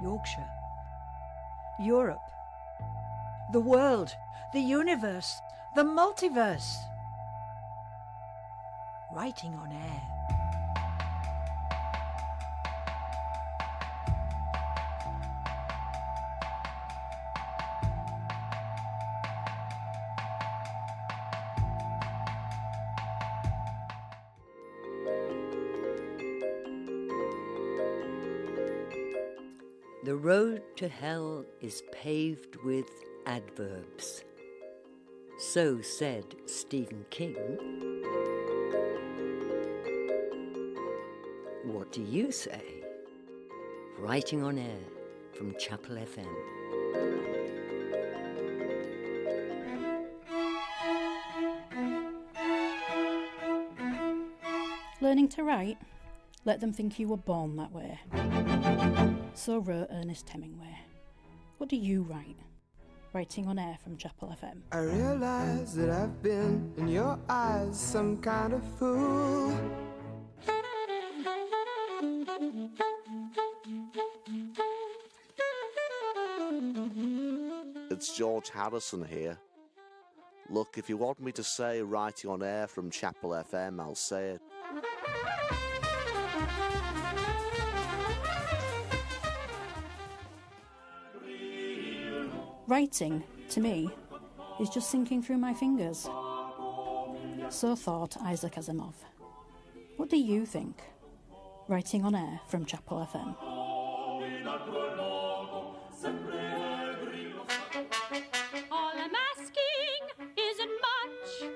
Yorkshire, Europe, the world, the universe, the multiverse. Writing on air. The road to hell is paved with adverbs. So said Stephen King. What do you say? Writing on air from Chapel FM. Learning to write? Let them think you were born that way. So wrote Ernest Hemingway. What do you write? Writing on air from Chapel FM. I realize that I've been in your eyes some kind of fool. It's George Harrison here. Look, if you want me to say writing on air from Chapel FM, I'll say it. Writing, to me, is just sinking through my fingers. So thought Isaac Asimov. What do you think? Writing on air from Chapel FM. All I'm asking isn't much.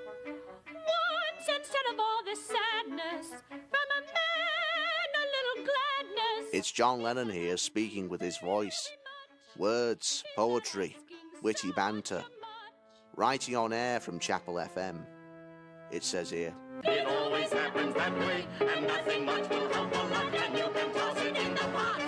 Once instead of all this sadness, from a man a little gladness. It's John Lennon here speaking with his voice. Words, poetry, witty banter. Writing on air from Chapel FM. It says here. It always happens that way, and nothing much will humble luck, and you can toss it in the pot.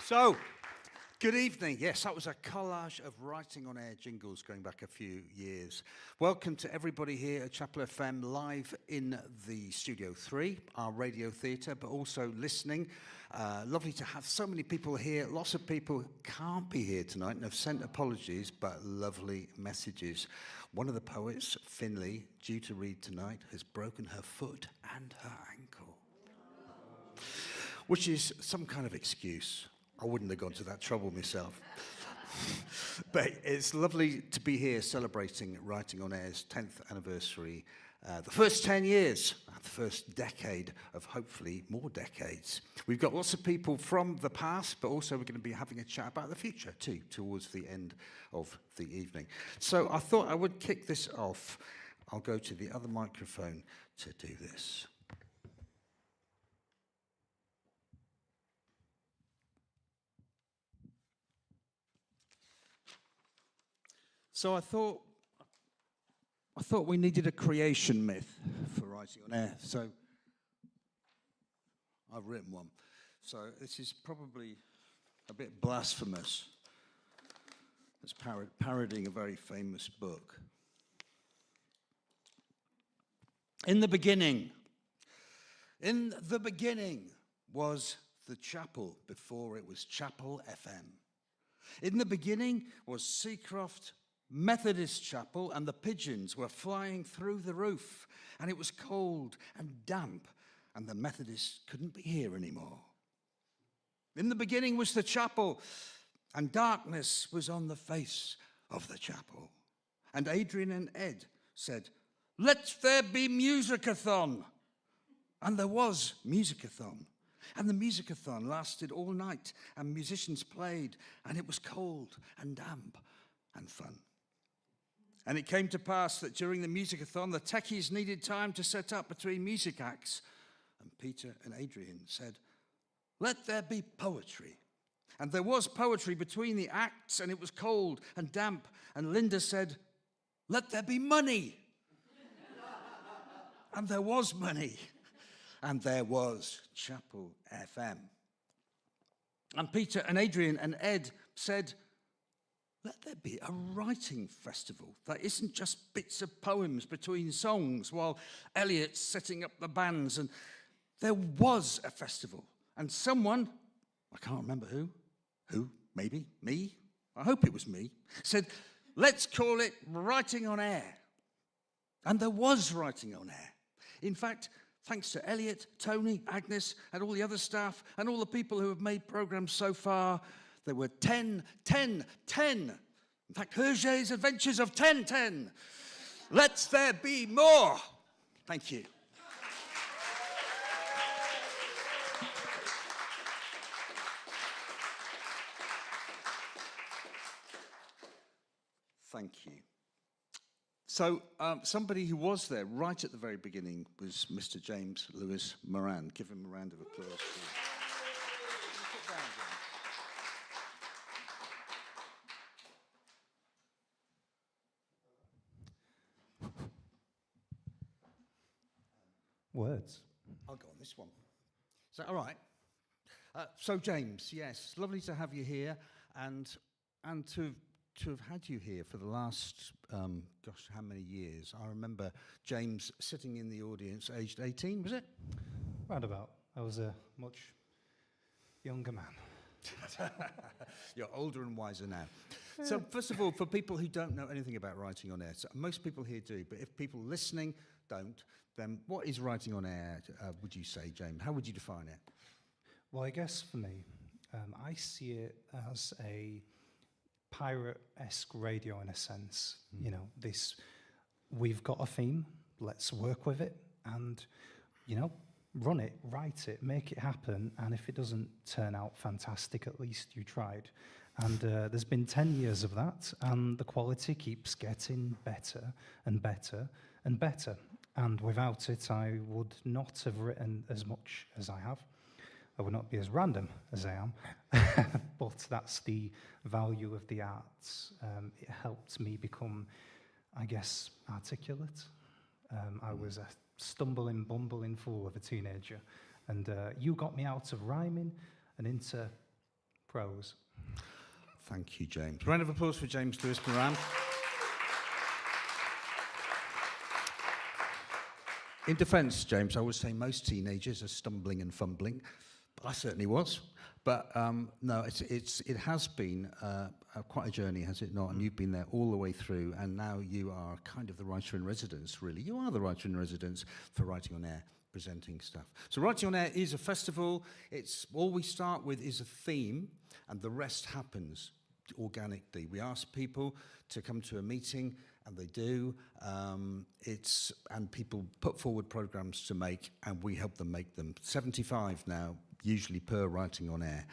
So, good evening. Yes, that was a collage of writing on air jingles going back a few years. Welcome to everybody here at Chapel FM, live in the Studio 3, our radio theatre, but also listening. Lovely to have so many people here. Lots of people can't be here tonight and have sent apologies, but lovely messages. One of the poets, Finley, due to read tonight, has broken her foot and her ankle, which is some kind of excuse. I wouldn't have gone to that trouble myself. But it's lovely to be here celebrating Writing on Air's 10th anniversary, the first 10 years, the first decade of hopefully more decades. We've got lots of people from the past, but also we're going to be having a chat about the future too, towards the end of the evening. So I thought I would kick this off. I'll go to the other microphone to do this. So I thought we needed a creation myth for Writing on Air. So I've written one. So this is probably a bit blasphemous. It's parodying a very famous book. In the beginning was the chapel before it was Chapel FM. In the beginning was Seacroft Methodist Chapel, and the pigeons were flying through the roof, and it was cold and damp, and the Methodists couldn't be here anymore. In the beginning was the chapel, and darkness was on the face of the chapel. And Adrian and Ed said, "Let there be musicathon." And there was musicathon. And the musicathon lasted all night, and musicians played, and it was cold and damp and fun. And it came to pass that during the musicathon, the techies needed time to set up between music acts. And Peter and Adrian said, "Let there be poetry." And there was poetry between the acts, and it was cold and damp. And Linda said, "Let there be money." And there was money. And there was Chapel FM. And Peter and Adrian and Ed said, let there be a writing festival that isn't just bits of poems between songs while Elliot's setting up the bands. And there was a festival. And someone, I can't remember who, maybe me, I hope it was me, said, let's call it Writing on Air. And there was Writing on Air. In fact, thanks to Elliot, Tony, Agnes, and all the other staff, and all the people who have made programs so far, there were 10. In fact, Hergé's Adventures of 10. Let there be more. Thank you. Thank you. So somebody who was there right at the very beginning was Mr. James Lewis Moran. Give him a round of applause. Words. I'll go on this one. Is that all right? So James, yes, lovely to have you here, and to have had you here for the last, gosh, how many years? I remember James sitting in the audience, aged 18, was it? Roundabout. I was a much younger man. You're older and wiser now. So first of all, for people who don't know anything about Writing on Air, so most people here do, but if people listening don't, then what is Writing on Air, would you say, James? How would you define it? Well, I guess for me, I see it as a pirate-esque radio in a sense. You know, we've got a theme, let's work with it, and, you know, run it, write it, make it happen, and if it doesn't turn out fantastic, at least you tried. And there's been 10 years of that, and the quality keeps getting better and better and better. And without it, I would not have written as much as I have. I would not be as random as I am. But that's the value of the arts. It helped me become, I guess, articulate. I was a stumbling, bumbling fool of a teenager. And you got me out of rhyming and into prose. Thank you, James. Round of applause for James Lewis Moran. In defence, James, I would say most teenagers are stumbling and fumbling. I certainly was. But no, it has been quite a journey, has it not? And you've been there all the way through, and now you are kind of the writer in residence, really. You are the writer in residence for Writing on Air, presenting stuff. So Writing on Air is a festival. It's all we start with is a theme, and the rest happens organically. We ask people to come to a meeting, and they do. And people put forward programs to make, and we help them make them. 75 now, usually per Writing on Air.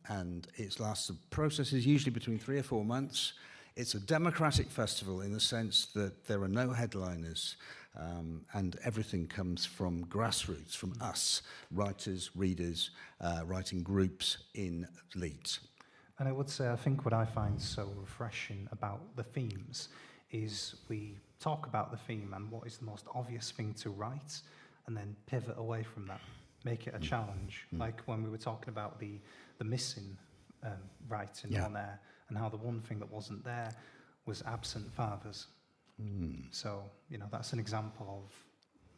And the process is usually between 3 or 4 months. It's a democratic festival in the sense that there are no headliners, and everything comes from grassroots, from us, writers, readers, writing groups in Leeds. And I would say, I think what I find so refreshing about the themes is we talk about the theme and what is the most obvious thing to write, and then pivot away from that, make it a challenge. Like when we were talking about the missing writing on there, and how the one thing that wasn't there was absent fathers. So, you know, that's an example of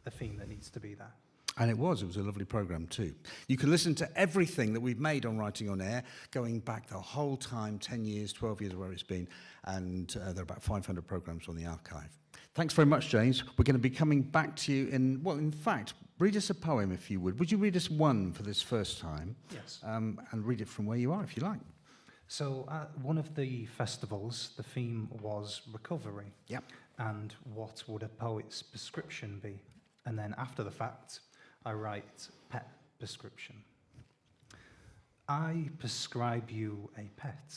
a theme that needs to be there. And it was a lovely programme too. You can listen to everything that we've made on Writing on Air, going back the whole time, 10 years, 12 years, where it's been, and there are about 500 programmes on the archive. Thanks very much, James. We're going to be coming back to you in fact, read us a poem if you would. Would you read us one for this first time? Yes. And read it from where you are, if you like. So at one of the festivals, the theme was recovery. Yep. And what would a poet's prescription be? And then after the fact, I write pet prescription. I prescribe you a pet,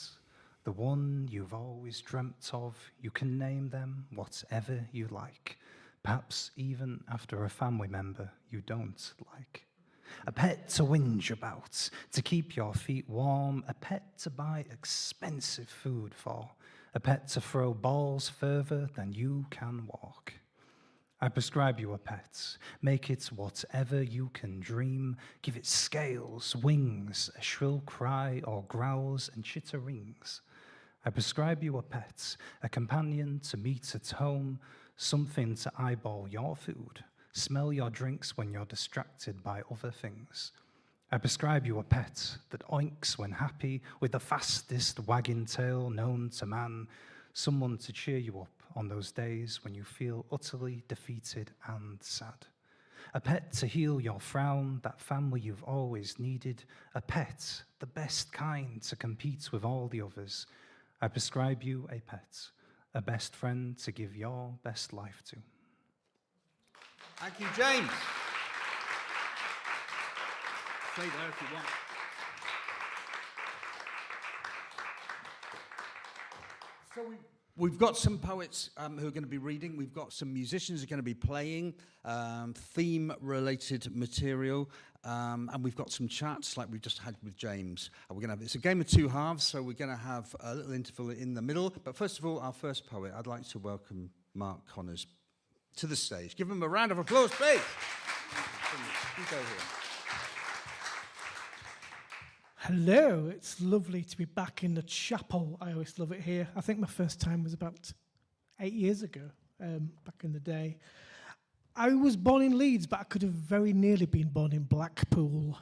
the one you've always dreamt of. You can name them whatever you like, perhaps even after a family member you don't like. A pet to whinge about, to keep your feet warm, a pet to buy expensive food for, a pet to throw balls further than you can walk. I prescribe you a pet. Make it whatever you can dream. Give it scales, wings, a shrill cry, or growls and chitterings. I prescribe you a pet, a companion to meet at home, something to eyeball your food, smell your drinks when you're distracted by other things. I prescribe you a pet that oinks when happy, with the fastest wagging tail known to man, someone to cheer you up on those days when you feel utterly defeated and sad. A pet to heal your frown, that family you've always needed. A pet, the best kind to compete with all the others. I prescribe you a pet, a best friend to give your best life to. Thank you, James. Stay there if you want. So we've got some poets who are going to be reading. We've got some musicians who are going to be playing theme-related material, and we've got some chats like we just had with James. We're going to have, it's a game of two halves, so we're going to have a little interval in the middle. But first of all, our first poet, I'd like to welcome Mark Connors to the stage. Give him a round of applause, please. You go here. Hello, it's lovely to be back in the chapel. I always love it here. I think my first time was about 8 years ago, back in the day. I was born in Leeds, but I could have very nearly been born in Blackpool.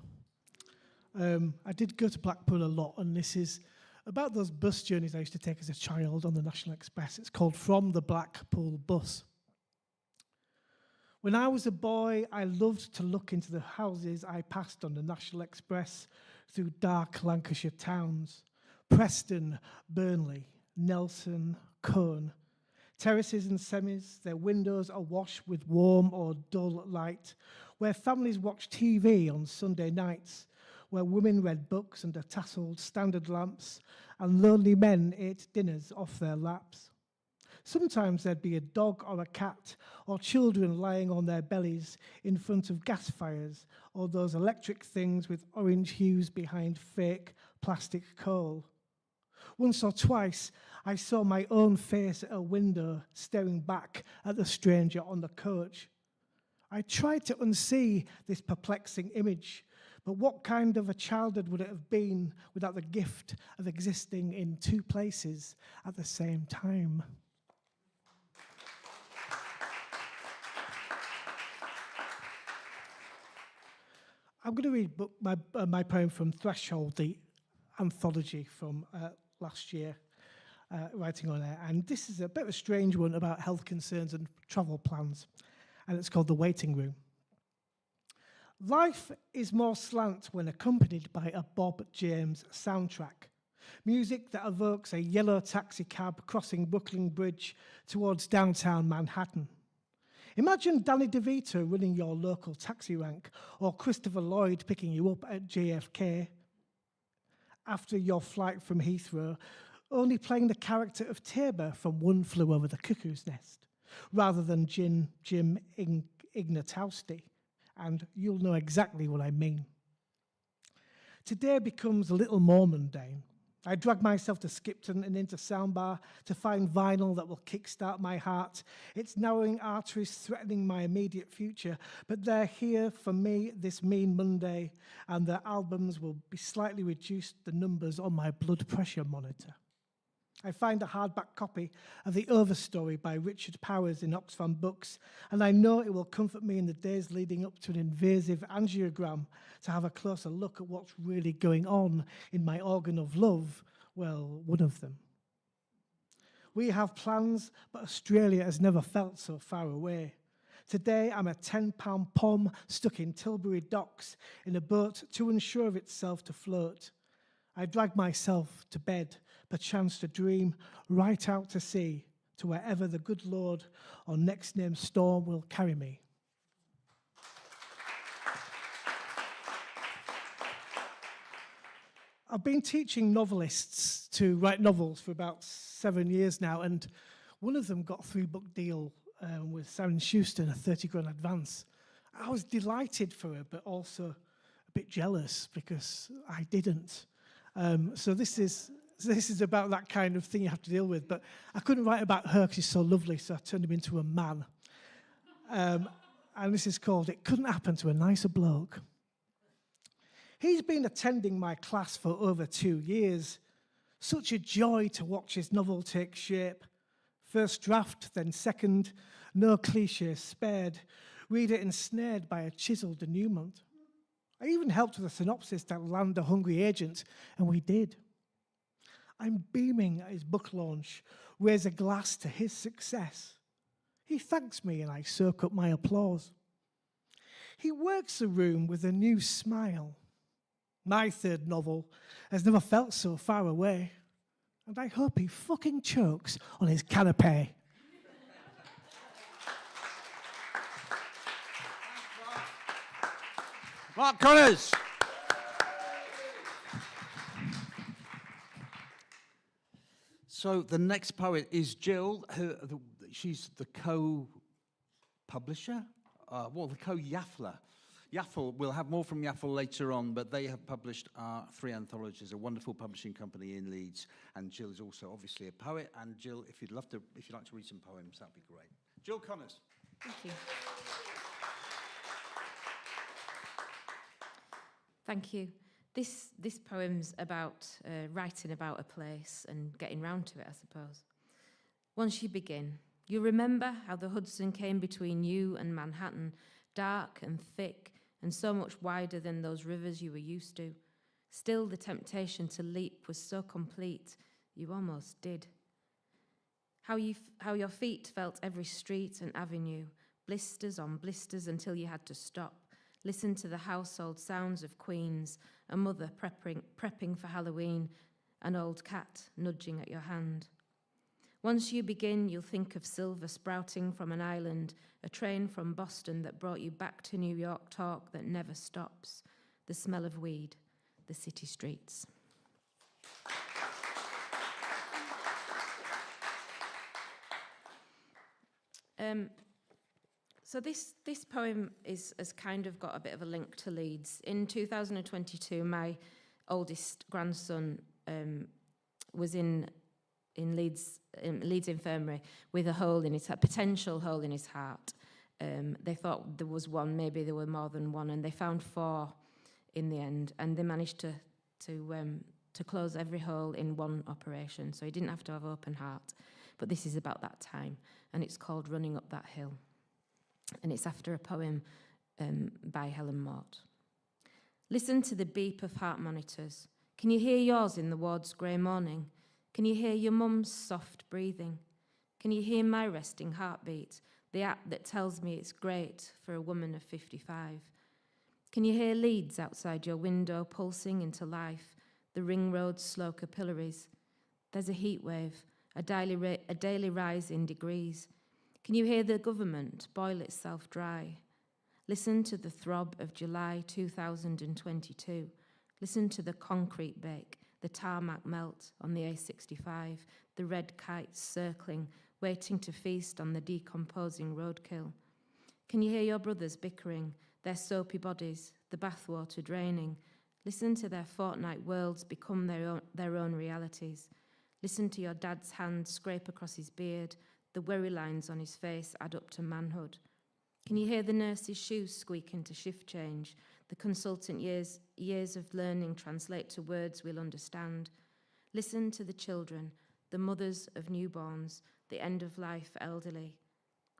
I did go to Blackpool a lot, and this is about those bus journeys I used to take as a child on the National Express. It's called From the Blackpool Bus. When I was a boy, I loved to look into the houses I passed on the National Express through dark Lancashire towns, Preston, Burnley, Nelson, Colne. Terraces and semis, their windows awash with warm or dull light, where families watched TV on Sunday nights, where women read books under tasselled standard lamps, and lonely men ate dinners off their laps. Sometimes there'd be a dog or a cat, or children lying on their bellies in front of gas fires, or those electric things with orange hues behind fake plastic coal. Once or twice, I saw my own face at a window, staring back at the stranger on the coach. I tried to unsee this perplexing image, but what kind of a childhood would it have been without the gift of existing in two places at the same time? I'm going to read my poem from Threshold, the anthology from last year, Writing on Air. And this is a bit of a strange one about health concerns and travel plans. And it's called The Waiting Room. Life is more slant when accompanied by a Bob James soundtrack. Music that evokes a yellow taxi cab crossing Brooklyn Bridge towards downtown Manhattan. Imagine Danny DeVito running your local taxi rank, or Christopher Lloyd picking you up at JFK after your flight from Heathrow, only playing the character of Tabor from One Flew Over the Cuckoo's Nest, rather than Jim Ignatowski, and you'll know exactly what I mean. Today becomes a little more mundane. I drag myself to Skipton and into Soundbar to find vinyl that will kickstart my heart. Its narrowing arteries threatening my immediate future, but they're here for me this mean Monday, and their albums will be slightly reduced the numbers on my blood pressure monitor. I find a hardback copy of The Overstory by Richard Powers in Oxfam Books, and I know it will comfort me in the days leading up to an invasive angiogram to have a closer look at what's really going on in my organ of love, well, one of them. We have plans, but Australia has never felt so far away. Today, I'm a £10 pom stuck in Tilbury docks in a boat too unsure of itself to float. I drag myself to bed, perchance to dream, right out to sea, to wherever the good Lord or next named storm will carry me. I've been teaching novelists to write novels for about 7 years now, and one of them got a 3-book deal with Simon Schuster, a 30 grand advance. I was delighted for her, but also a bit jealous because I didn't. So this is about that kind of thing you have to deal with. But I couldn't write about her because she's so lovely, so I turned him into a man. And this is called It Couldn't Happen to a Nicer Bloke. He's been attending my class for over 2 years. Such a joy to watch his novel take shape. First draft, then second, no cliché spared. Reader ensnared by a chiselled denouement. I even helped with a synopsis that land a hungry agent, and we did. I'm beaming at his book launch, raise a glass to his success. He thanks me and I soak up my applause. He works the room with a new smile. My third novel has never felt so far away, and I hope he fucking chokes on his canapé. Mark Connors. So the next poet is Jill, she's the co-publisher, the co-Yaffler. Yaffle, we'll have more from Yaffle later on, but they have published our 3 anthologies, a wonderful publishing company in Leeds, and Jill is also obviously a poet. And Jill, if you'd like to read some poems, that'd be great. Jill Connors. Thank you. Thank you. This poem's about writing about a place and getting round to it, I suppose. Once you begin, you remember how the Hudson came between you and Manhattan, dark and thick and so much wider than those rivers you were used to. Still, the temptation to leap was so complete, you almost did. How your feet felt every street and avenue, blisters on blisters until you had to stop. Listen to the household sounds of Queens, a mother prepping for Halloween, an old cat nudging at your hand. Once you begin, you'll think of silver sprouting from an island, a train from Boston that brought you back to New York talk that never stops, the smell of weed, the city streets. So this poem has kind of got a bit of a link to Leeds. In 2022, my oldest grandson was in Leeds Infirmary with a potential hole in his heart. They thought there was one, maybe there were more than one, and they found 4 in the end, and they managed to close every hole in one operation. So he didn't have to have open heart. But this is about that time, and it's called Running Up That Hill. And it's after a poem by Helen Mort. Listen to the beep of heart monitors. Can you hear yours in the ward's grey morning? Can you hear your mum's soft breathing? Can you hear my resting heartbeat, the app that tells me it's great for a woman of 55? Can you hear Leeds outside your window pulsing into life, the ring road's slow capillaries? There's a heat wave, a daily rise in degrees. Can you hear the government boil itself dry? Listen to the throb of July 2022. Listen to the concrete bake, the tarmac melt on the A65, the red kites circling, waiting to feast on the decomposing roadkill. Can you hear your brothers bickering, their soapy bodies, the bathwater draining? Listen to their fortnight worlds become their own realities. Listen to your dad's hand scrape across his beard, the worry lines on his face add up to manhood. Can you hear the nurse's shoes squeak into shift change? The consultant years of learning translate to words we'll understand. Listen to the children, the mothers of newborns, the end-of-life elderly.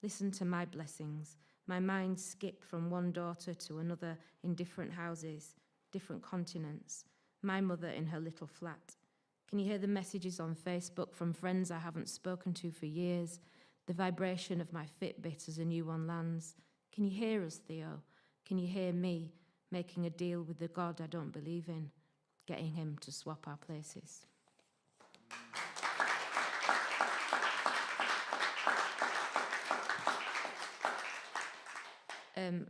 Listen to my blessings. My mind skip from one daughter to another in different houses, different continents. My mother in her little flat. Can you hear the messages on Facebook from friends I haven't spoken to for years? The vibration of my Fitbit as a new one lands. Can you hear us, Theo? Can you hear me making a deal with the God I don't believe in, getting him to swap our places?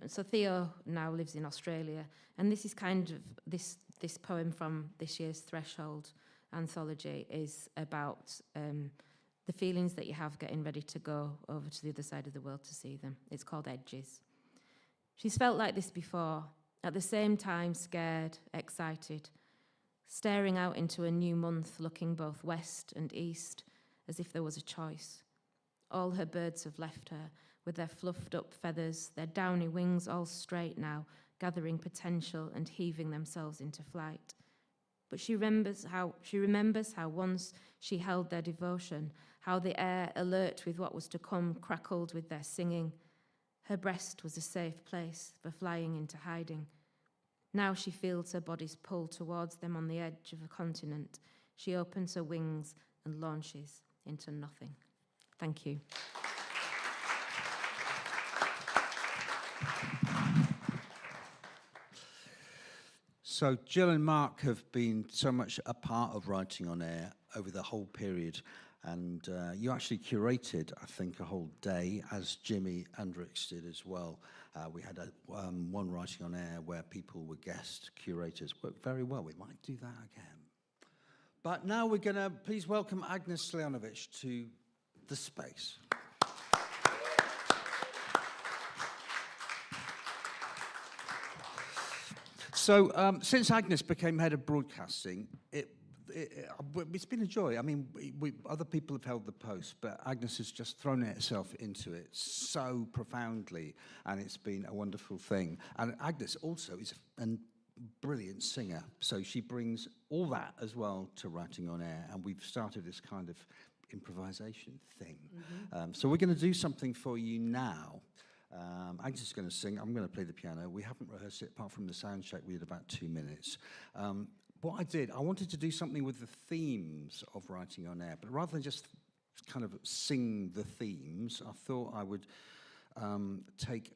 So Theo now lives in Australia, and this is kind of this poem from this year's Threshold anthology is about the feelings that you have getting ready to go over to the other side of the world to see them. It's called Edges. She's felt like this before, at the same time scared, excited, staring out into a new month, looking both west and east, as if there was a choice. All her birds have left her, with their fluffed up feathers, their downy wings all straight now, gathering potential and heaving themselves into flight. But she remembers how once she held their devotion, how the air, alert with what was to come, crackled with their singing. Her breast was a safe place for flying into hiding. Now she feels her body's pull towards them on the edge of a continent. She opens her wings and launches into nothing. Thank you. So Jill and Mark have been so much a part of Writing on Air over the whole period, and you actually curated, I think, a whole day, as Jimi Hendrix did as well. We had one Writing on Air where people were guest curators. Worked very well. We might do that again. But now we're going to please welcome Agnes Leonovich to the space. So since Agnes became head of broadcasting, it's been a joy. I mean, other people have held the post, but Agnes has just thrown herself into it so profoundly, and it's been a wonderful thing. And Agnes also is a brilliant singer, so she brings all that as well to Writing on Air, and we've started this kind of improvisation thing. Mm-hmm. So we're going to do something for you now. Agnes is going to sing. I'm going to play the piano. We haven't rehearsed it apart from the sound check. We did about 2 minutes. What I wanted to do something with the themes of Writing on Air, but rather than just kind of sing the themes, I thought I would take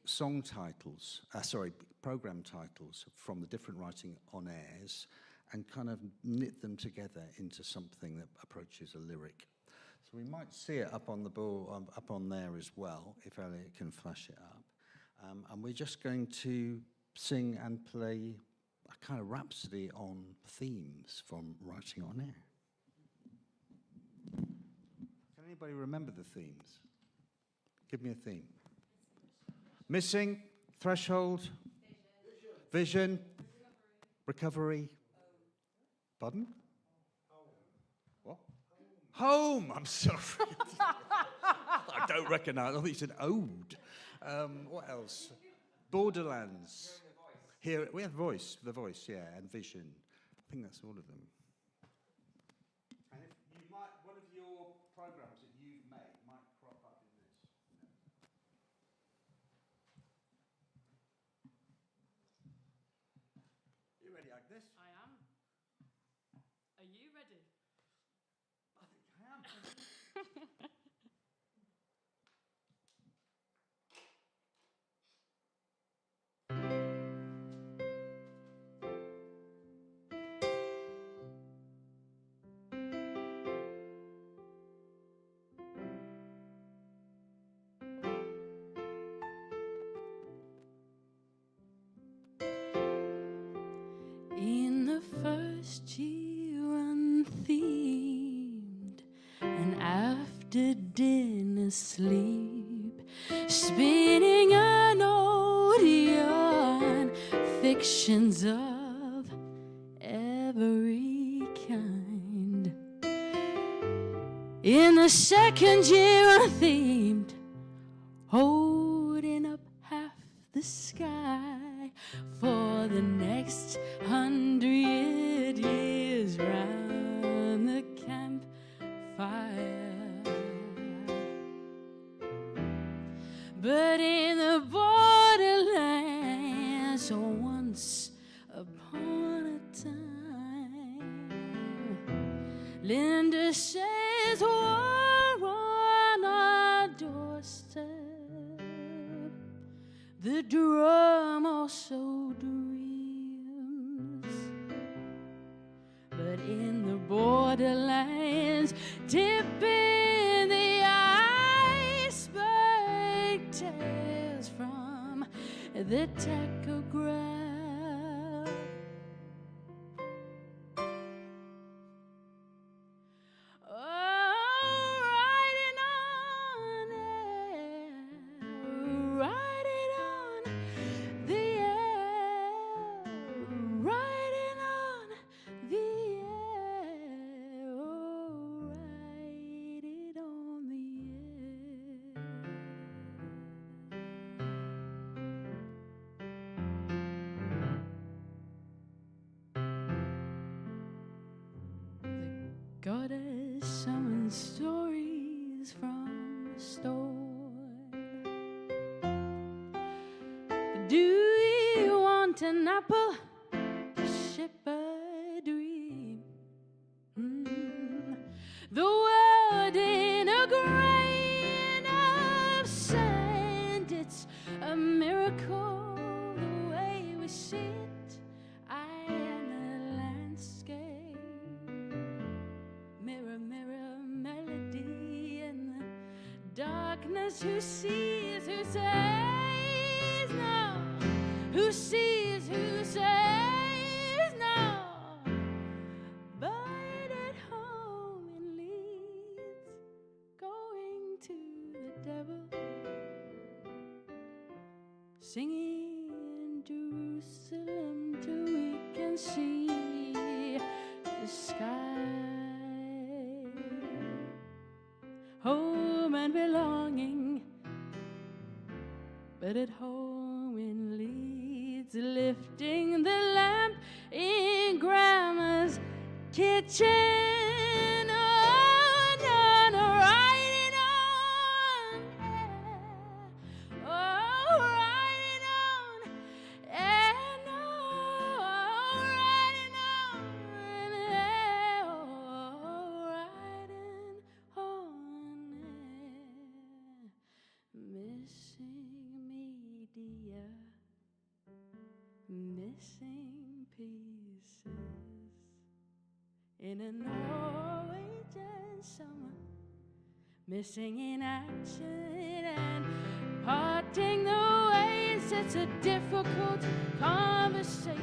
program titles from the different Writing on Airs and kind of knit them together into something that approaches a lyric. So we might see it up on the board, up on there as well, if Elliot can flash it up. And we're just going to sing and play a kind of rhapsody on themes from Writing on Air. Can anybody remember the themes? Give me a theme. Missing, threshold, vision, recovery. Pardon? What? Home. I'm sorry. I don't recognise. I thought you said ode. What else? Borderlands. Here we have voice, the voice, yeah, and vision. I think that's all of them. And if you might, one of your programs that you've made might crop up in this. You ready, Agnes? I am. Are you ready? I think I am. In the first year unthemed, and after dinner sleep, spinning an Odeon, fictions of every kind. In the second year unthemed, holding up half the sky for the next 100 years round the campfire. But in the borderlands, once upon a time, Linda says war on our doorstep. The drum also dreams, but in the borderlands, tipping the iceberg tales from the tachograph. want an apple to ship a dream. The world in a grain of sand, it's a miracle the way we sit. I am the landscape. Mirror, mirror, melody in the darkness. Who sees, who says no? Who sees, who says no? But at home in Leeds, going to the devil, singing in Jerusalem till we can see the sky. Home and belonging, but at home in Leeds, lifting the lamp in Grandma's kitchen. On, riding on, yeah. Oh, riding on, and oh, riding on, yeah. Oh, riding on, yeah. Missing me, dear, missing pieces in a Norwegian summer, missing in action and parting the ways. It's a difficult conversation.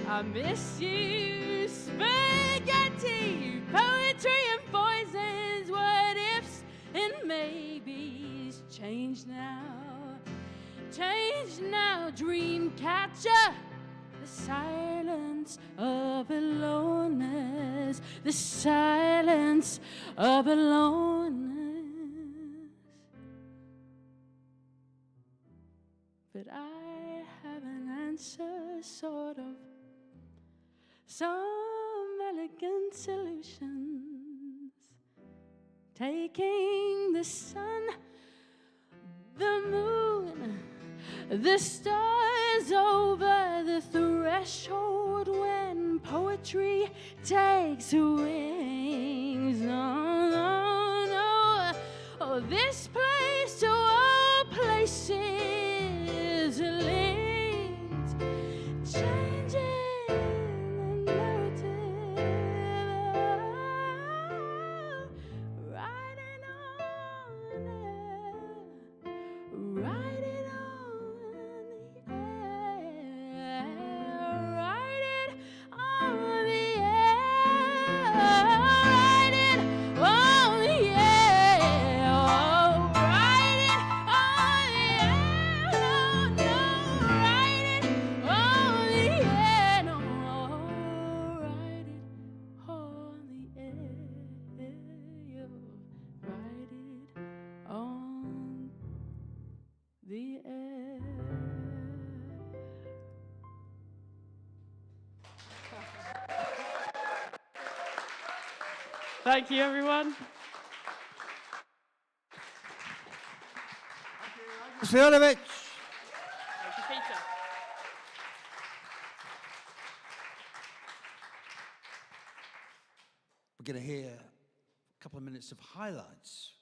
I miss you, spaghetti, poetry and poisons, what ifs and maybes. Change now, dream catcher. The silence of aloneness, the silence of aloneness. But I have an answer, sort of, some elegant solutions. Taking the sun, the moon, the stars over the threshold when poetry takes wings. No, no, no. Oh, this place to all places linked, changing the narrative, riding on it, riding on. Thank you, everyone. Fijonovic. Thank you, Peter. We're going to hear a couple of minutes of highlights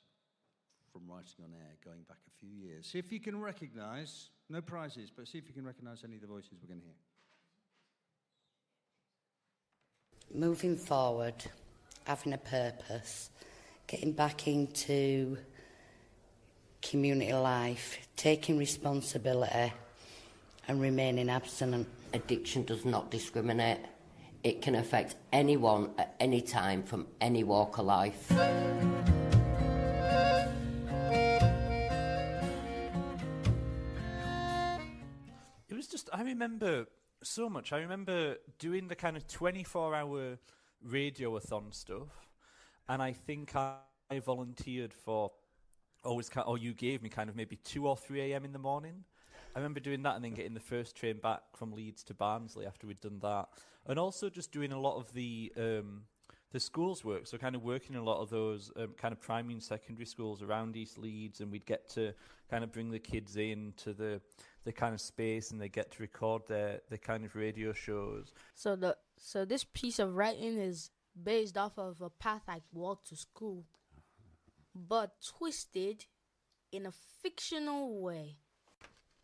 from Writing on Air going back a few years. See if you can recognize, no prizes, but see if you can recognize any of the voices we're going to hear. Moving forward, having a purpose, getting back into community life, taking responsibility and remaining abstinent. Addiction does not discriminate. It can affect anyone at any time from any walk of life. It was just, I remember so much. I remember doing the kind of 24-hour radioathon stuff, and I think I volunteered for or you gave me kind of maybe 2 or 3 a.m. in the morning. I remember doing that and then getting the first train back from Leeds to Barnsley after we'd done that, and also just doing a lot of the the schools work. So kind of working in a lot of those kind of primary and secondary schools around East Leeds, and we'd get to kind of bring the kids in to the kind of space, and they get to record their kind of radio shows. So this piece of writing is based off of a path I walked to school, but twisted in a fictional way.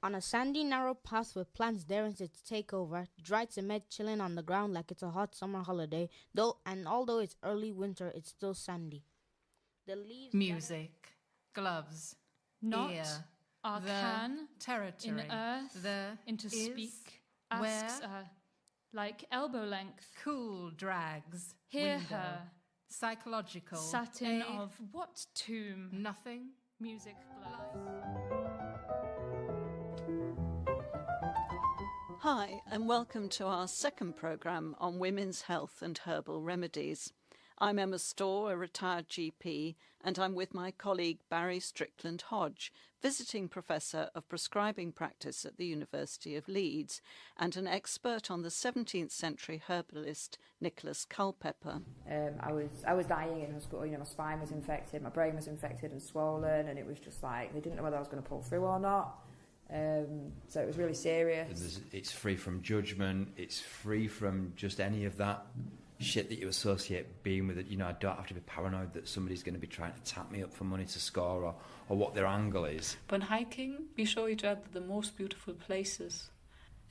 On a sandy, narrow path with plants daring to take over, dry cement chilling on the ground like it's a hot summer holiday, although it's early winter, it's still sandy. The leaves... Music, gloves, Not ear, our the can territory, in earth, the into is, speak, asks where, like elbow length. cool drags, Hear window, her, psychological, satin a, of what tomb? nothing, Music gloves. Hi, and welcome to our second programme on women's health and herbal remedies. I'm Emma Storr, a retired GP, and I'm with my colleague Barry Strickland Hodge, visiting professor of prescribing practice at the University of Leeds and an expert on the 17th century herbalist Nicholas Culpeper. I was dying in hospital. My spine was infected, my brain was infected and swollen, and it was just like they didn't know whether I was going to pull through or not. So it was really serious. It's free from judgment. It's free from just any of that shit that you associate being with it. I don't have to be paranoid that somebody's going to be trying to tap me up for money to score or what their angle is. When hiking, we show each other the most beautiful places.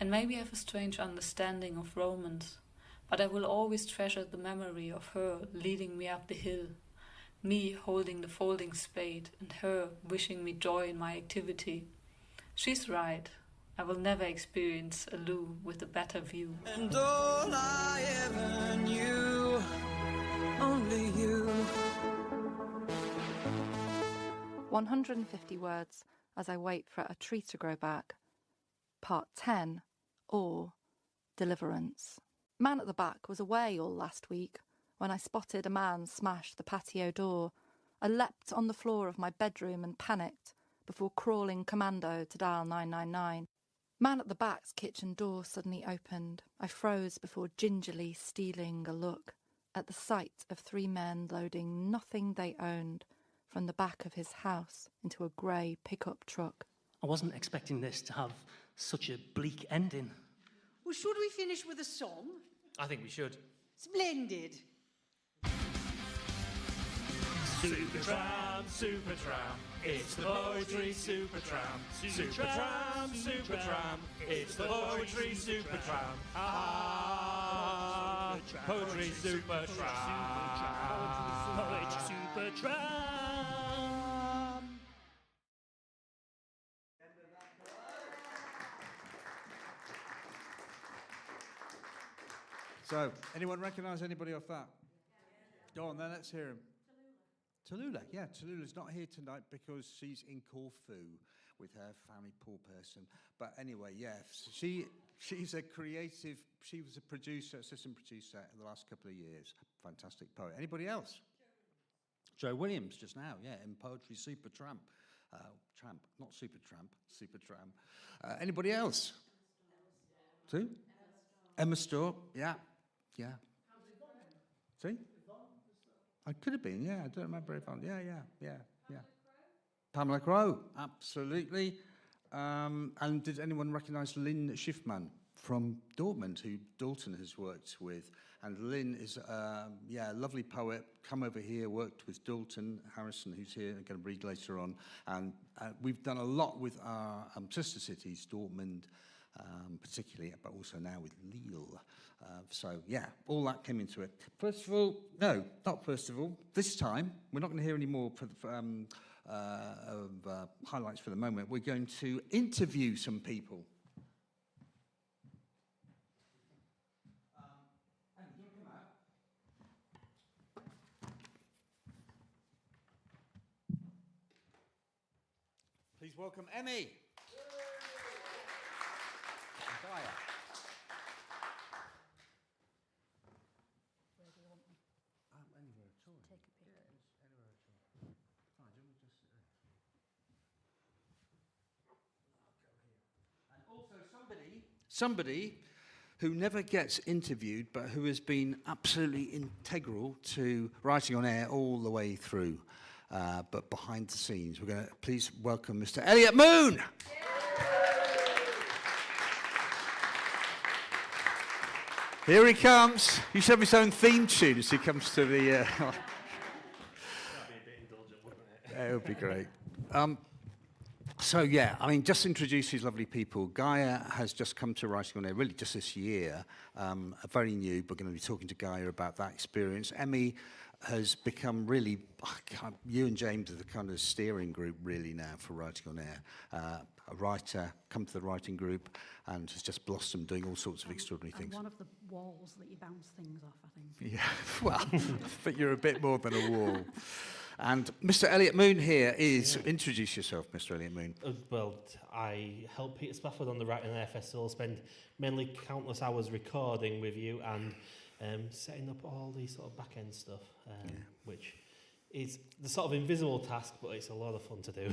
And maybe I have a strange understanding of romance, but I will always treasure the memory of her leading me up the hill, me holding the folding spade, and her wishing me joy in my activity. She's right. I will never experience a loo with a better view. And all I ever knew, only you. 150 words as I wait for a tree to grow back. Part 10, or Deliverance. Man at the back was away all last week when I spotted a man smash the patio door. I leapt on the floor of my bedroom and panicked before crawling commando to dial 999. Man at the back's kitchen door suddenly opened. I froze before gingerly stealing a look at the sight of three men loading nothing they owned from the back of his house into a grey pickup truck. I wasn't expecting this to have such a bleak ending. Well, should we finish with a song? I think we should. Splendid. Supertramp, Supertramp, it's the poetry Supertramp. Supertramp, Supertramp, it's the poetry Supertramp. Ah, poetry Supertramp. Poetry Supertramp. So, anyone recognise anybody off that? Go on then, let's hear him. Tallulah, yeah, Tallulah's not here tonight because she's in Corfu with her family, poor person. But anyway, yeah, she's a creative, she was a producer, assistant producer in the last couple of years. Fantastic poet. Anybody else? Joe Williams, just now, yeah, in Poetry Supertramp. Not Supertramp, Supertramp. Anybody else? Two? Emma Storr, yeah. See? I could have been, yeah. I don't remember if I'm... Yeah. Pamela Crowe, absolutely. And did anyone recognise Lynn Schiffman from Dortmund, who Dalton has worked with? And Lynn is, a lovely poet, come over here, worked with Dalton Harrison, who's here, I'm going to read later on. And we've done a lot with our sister cities, Dortmund, particularly, but also now with Lille. So, yeah, all that came into it. First of all, this time, we're not going to hear any more highlights for the moment. We're going to interview some people. Please welcome Emmy. Somebody who never gets interviewed, but who has been absolutely integral to Writing on Air all the way through. But behind the scenes, we're going to please welcome Mr. Elliot Moon. Here he comes. He should have his own theme tune as he comes to the... That'd be a bit indulgent, wouldn't it? It would be great. So, yeah, I mean, just introduce these lovely people. Gaia has just come to Writing on Air, really just this year, very new, but going to be talking to Gaia about that experience. Emmy has become really, you and James are the kind of steering group really now for Writing on Air. A writer, come to the writing group, and has just blossomed doing all sorts of extraordinary things. One of the walls that you bounce things off, I think. Yeah, well, I think you're a bit more than a wall. And Mr. Elliot Moon here is, introduce yourself, Mr. Elliot Moon. Well, I help Peter Spafford on the Writing on Air Festival, spend mainly countless hours recording with you and setting up all these sort of back-end stuff, which is the sort of invisible task, but it's a lot of fun to do.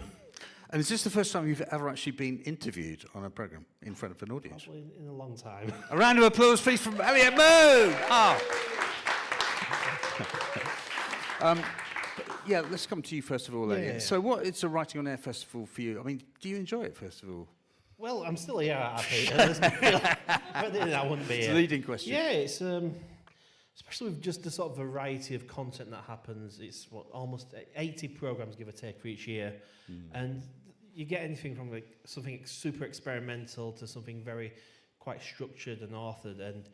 And is this the first time you've ever actually been interviewed on a programme in front of an audience? Probably in a long time. A round of applause, please, from Elliot Moon! Yeah, let's come to you first of all, Elliot. Yeah. So what is the Writing on Air Festival for you? I mean, do you enjoy it, first of all? Well, I'm still here at I wouldn't be It's here. a leading question. Yeah, it's especially with just the sort of variety of content that happens. It's almost 80 programs, give or take, for each year, and you get anything from like something super experimental to something very quite structured and authored, and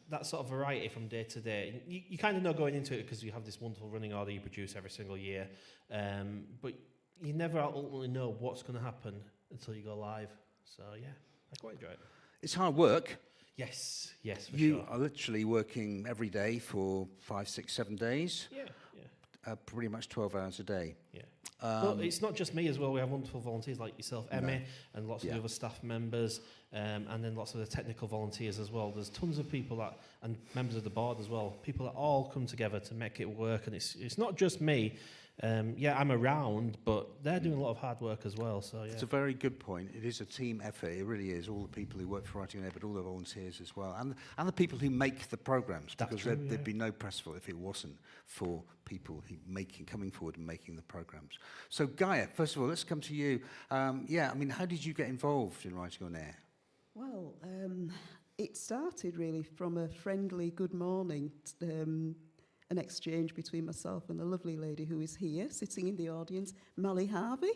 that sort of variety from day to day. You kind of know going into it because you have this wonderful running order you produce every single year, but you never ultimately know what's going to happen until you go live. So yeah, I quite enjoy it. It's hard work. Yes, for you sure. are literally working every day for 5, 6, 7 days. Yeah. Pretty much 12 hours a day. Yeah. But it's not just me as well. We have wonderful volunteers like yourself, Emmy, and lots of the other staff members, and then lots of the technical volunteers as well. There's tons of people and members of the board as well, people that all come together to make it work. And it's not just me. I'm around, but they're doing a lot of hard work as well. So yeah. It's a very good point. It is a team effort. It really is. All the people who work for Writing on Air, but all the volunteers as well, and the people who make the programs. Because there'd be no Pressful if it wasn't for people who coming forward and making the programs. So Gaia, first of all, let's come to you. I mean, how did you get involved in Writing on Air? Well, it started really from a friendly good morning. An exchange between myself and a lovely lady who is here, sitting in the audience, Mally Harvey.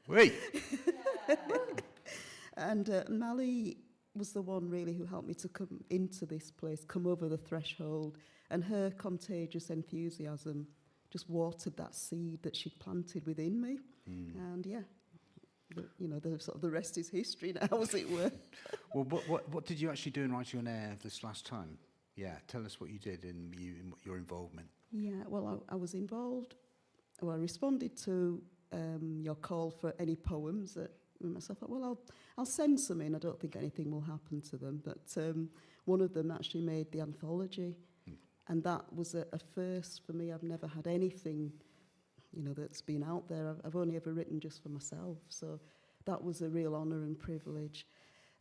Wait. And Mally was the one really who helped me to come into this place, come over the threshold, and her contagious enthusiasm just watered that seed that she'd planted within me. And the rest is history now, as it were. Well, what did you actually do in Writing on Air this last time? Yeah, tell us what you did in your involvement. Yeah, well, I was involved. Well, I responded to your call for any poems that myself thought, well, I'll send some in. I don't think anything will happen to them. But one of them actually made the anthology. And that was a first for me. I've never had anything, that's been out there. I've only ever written just for myself. So that was a real honour and privilege.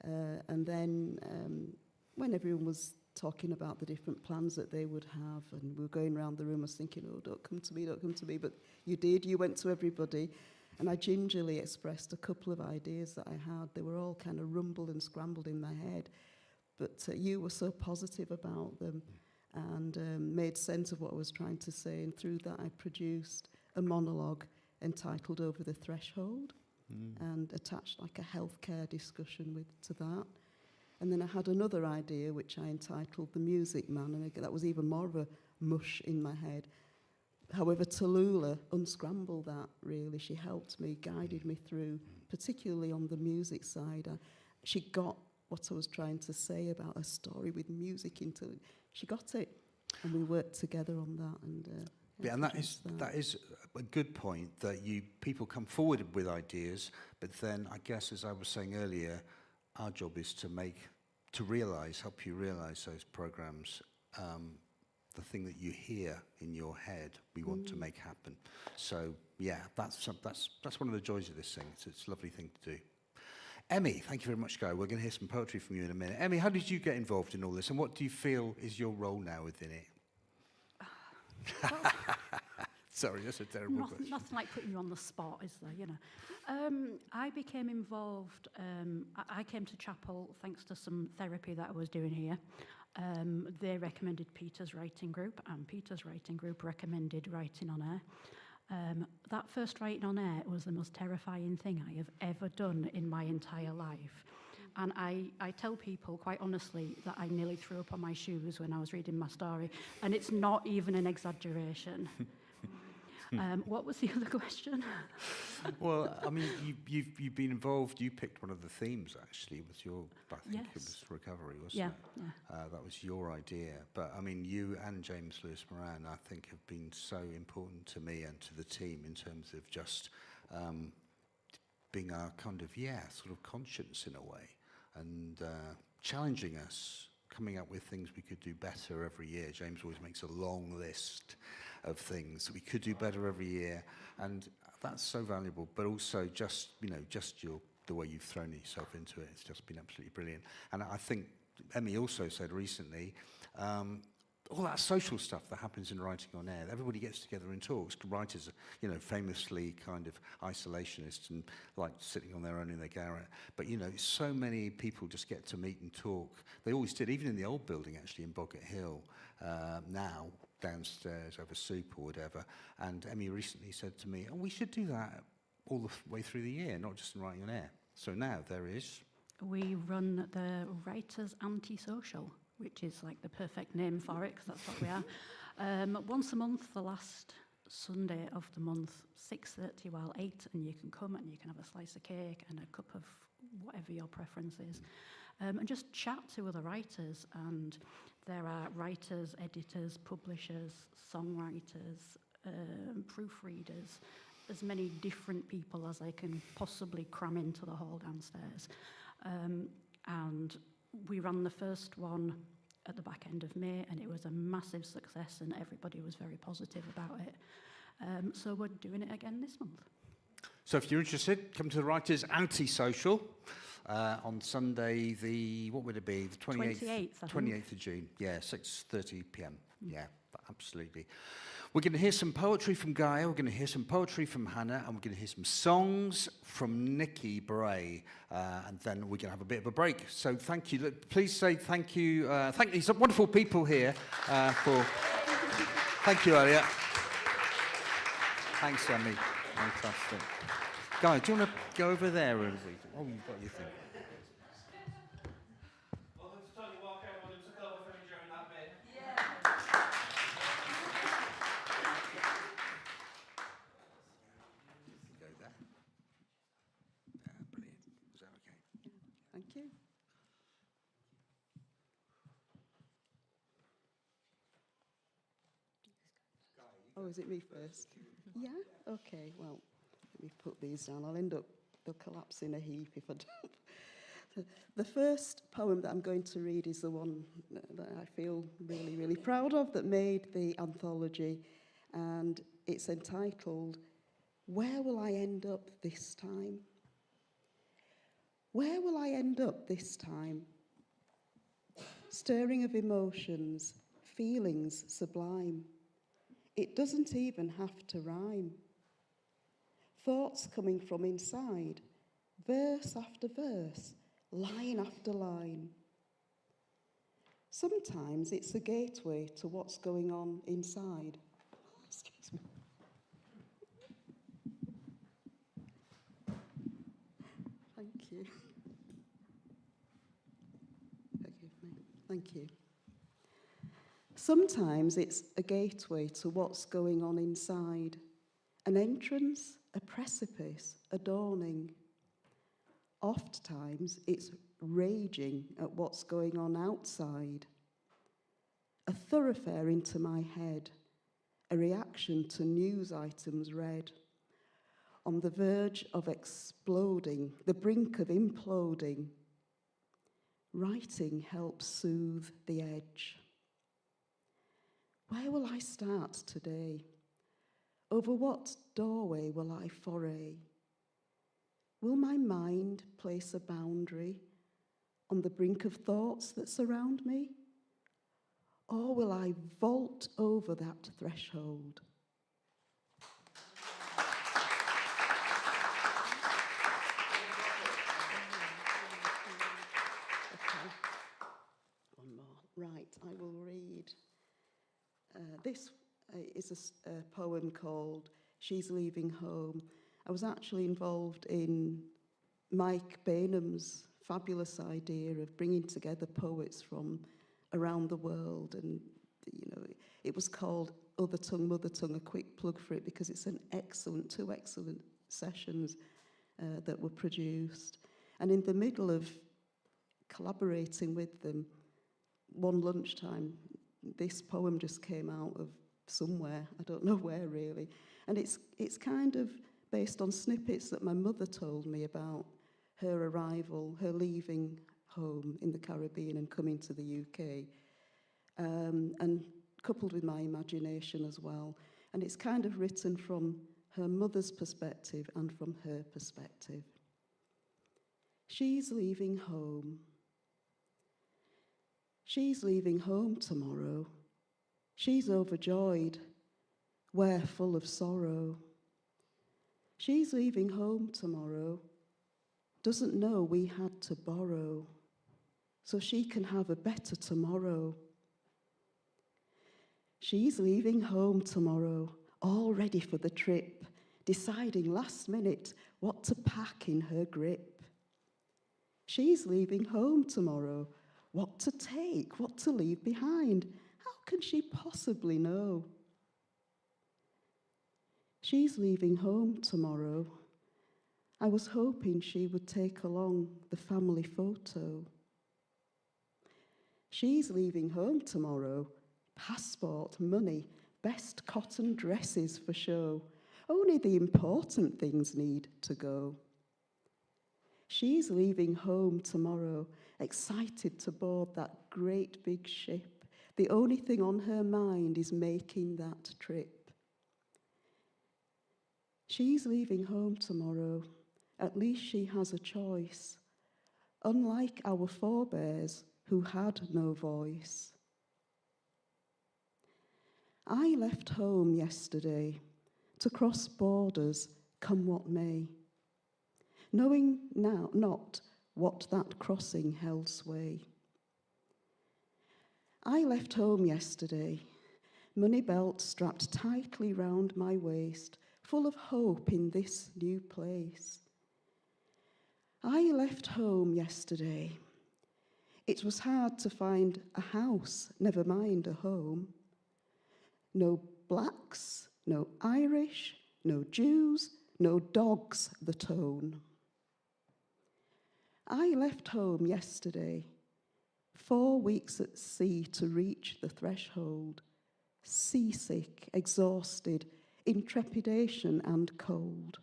And then when everyone was talking about the different plans that they would have, and we were going around the room, I was thinking, oh, don't come to me, but you did, you went to everybody, and I gingerly expressed a couple of ideas that I had. They were all kind of rumbled and scrambled in my head, but you were so positive about them, and made sense of what I was trying to say, and through that I produced a monologue entitled Over the Threshold, and attached like a healthcare discussion to that. And then I had another idea, which I entitled The Music Man, and that was even more of a mush in my head. However, Tallulah unscrambled that, really. She helped me, guided me through, particularly on the music side. She got what I was trying to say about a story with music into it. She got it, and we worked together on that. And and that is a good point, that people come forward with ideas, but then I guess, as I was saying earlier, our job is to help you realise those programs. The thing that you hear in your head, we want to make happen. So yeah, that's one of the joys of this thing. It's a lovely thing to do. Emmy, thank you very much, Guy. We're going to hear some poetry from you in a minute. Emmy, how did you get involved in all this, and what do you feel is your role now within it? Sorry, that's a terrible question. Nothing like putting you on the spot, is there? You know, I became involved. I came to Chapel thanks to some therapy that I was doing here. They recommended Peter's writing group, and Peter's writing group recommended writing on air. That first writing on air was the most terrifying thing I have ever done in my entire life. And I tell people quite honestly that I nearly threw up on my shoes when I was reading my story, and it's not even an exaggeration. What was the other question? Well, I mean, you've been involved. You picked one of the themes, actually, with your, I think it was recovery, wasn't it? Yeah. That was your idea. But, I mean, you and James Lewis Moran, I think, have been so important to me and to the team in terms of just being our kind of, sort of conscience in a way, and challenging us, coming up with things we could do better every year. James always makes a long list of things that we could do better every year, and that's so valuable. But also, just the way you've thrown yourself into it, it's just been absolutely brilliant. And I think Emmy also said recently, all that social stuff that happens in writing on air, everybody gets together and talks. Writers are, famously kind of isolationists and like sitting on their own in their garret. But, so many people just get to meet and talk. They always did, even in the old building, actually, in Boggart Hill, now, downstairs over soup or whatever. And Emmy recently said to me, we should do that all the way through the year, not just in writing on air. So now there is... We run the Writers Anti-Social, which is like the perfect name for it, because that's what we are. Once a month, the last Sunday of the month, 6:30 while 8, and you can come and you can have a slice of cake and a cup of whatever your preference is, and just chat to other writers. And there are writers, editors, publishers, songwriters, proofreaders, as many different people as I can possibly cram into the hall downstairs. And we ran the first one at the back end of May, and it was a massive success, and everybody was very positive about it. So we're doing it again this month. So if you're interested, come to the Writers Anti-Social on Sunday, what would it be? The 28th of June. Yeah, 6:30 p.m. Yeah, absolutely. We're going to hear some poetry from Gaia, we're going to hear some poetry from Hannah, and we're going to hear some songs from Nikki Bray, and then we're going to have a bit of a break. So thank you. Please say thank you. Thank these wonderful people here for... Thank you, Elliot. Thanks, Emmy. Fantastic. Guy, do you want to go over there and read? Oh, you've got your thing. Thank you. Oh, is it me first? Yeah? Okay, well, let me put these down. They'll collapse in a heap if I don't. The first poem that I'm going to read is the one that I feel really, really proud of, that made the anthology, and it's entitled, Where Will I End Up This Time? Where will I end up this time? Stirring of emotions, feelings sublime. It doesn't even have to rhyme. Thoughts coming from inside, verse after verse, line after line. Sometimes it's a gateway to what's going on inside. Excuse me. Thank you. Forgive me. Thank you. Sometimes it's a gateway to what's going on inside. An entrance, a precipice, a dawning. Oftentimes it's raging at what's going on outside. A thoroughfare into my head, a reaction to news items read. On the verge of exploding, the brink of imploding. Writing helps soothe the edge. Where will I start today? Over what doorway will I foray? Will my mind place a boundary on the brink of thoughts that surround me? Or will I vault over that threshold? Okay. One more. Right, I will read. This is a poem called She's Leaving Home. I was actually involved in Mike Bainham's fabulous idea of bringing together poets from around the world, and it was called Other Tongue, Mother Tongue, a quick plug for it because it's two excellent sessions that were produced. And in the middle of collaborating with them, one lunchtime, this poem just came out of somewhere, I don't know where really, and it's kind of based on snippets that my mother told me about her arrival, her leaving home in the Caribbean and coming to the UK, and coupled with my imagination as well. And it's kind of written from her mother's perspective and from her perspective. She's leaving home. She's leaving home tomorrow. She's overjoyed. We're full of sorrow. She's leaving home tomorrow. Doesn't know we had to borrow so she can have a better tomorrow. She's leaving home tomorrow, all ready for the trip, deciding last minute what to pack in her grip. She's leaving home tomorrow, what to take, what to leave behind. How can she possibly know? She's leaving home tomorrow. I was hoping she would take along the family photo. She's leaving home tomorrow. Passport, money, best cotton dresses for show. Only the important things need to go. She's leaving home tomorrow, excited to board that great big ship. The only thing on her mind is making that trip. She's leaving home tomorrow. At least she has a choice, unlike our forebears who had no voice. I left home yesterday to cross borders, come what may, knowing now not what that crossing held sway. I left home yesterday, money belt strapped tightly round my waist, full of hope in this new place. I left home yesterday. It was hard to find a house, never mind a home. No blacks, no Irish, no Jews, no dogs the tone. I left home yesterday, 4 weeks at sea to reach the threshold, seasick, exhausted, in trepidation and cold.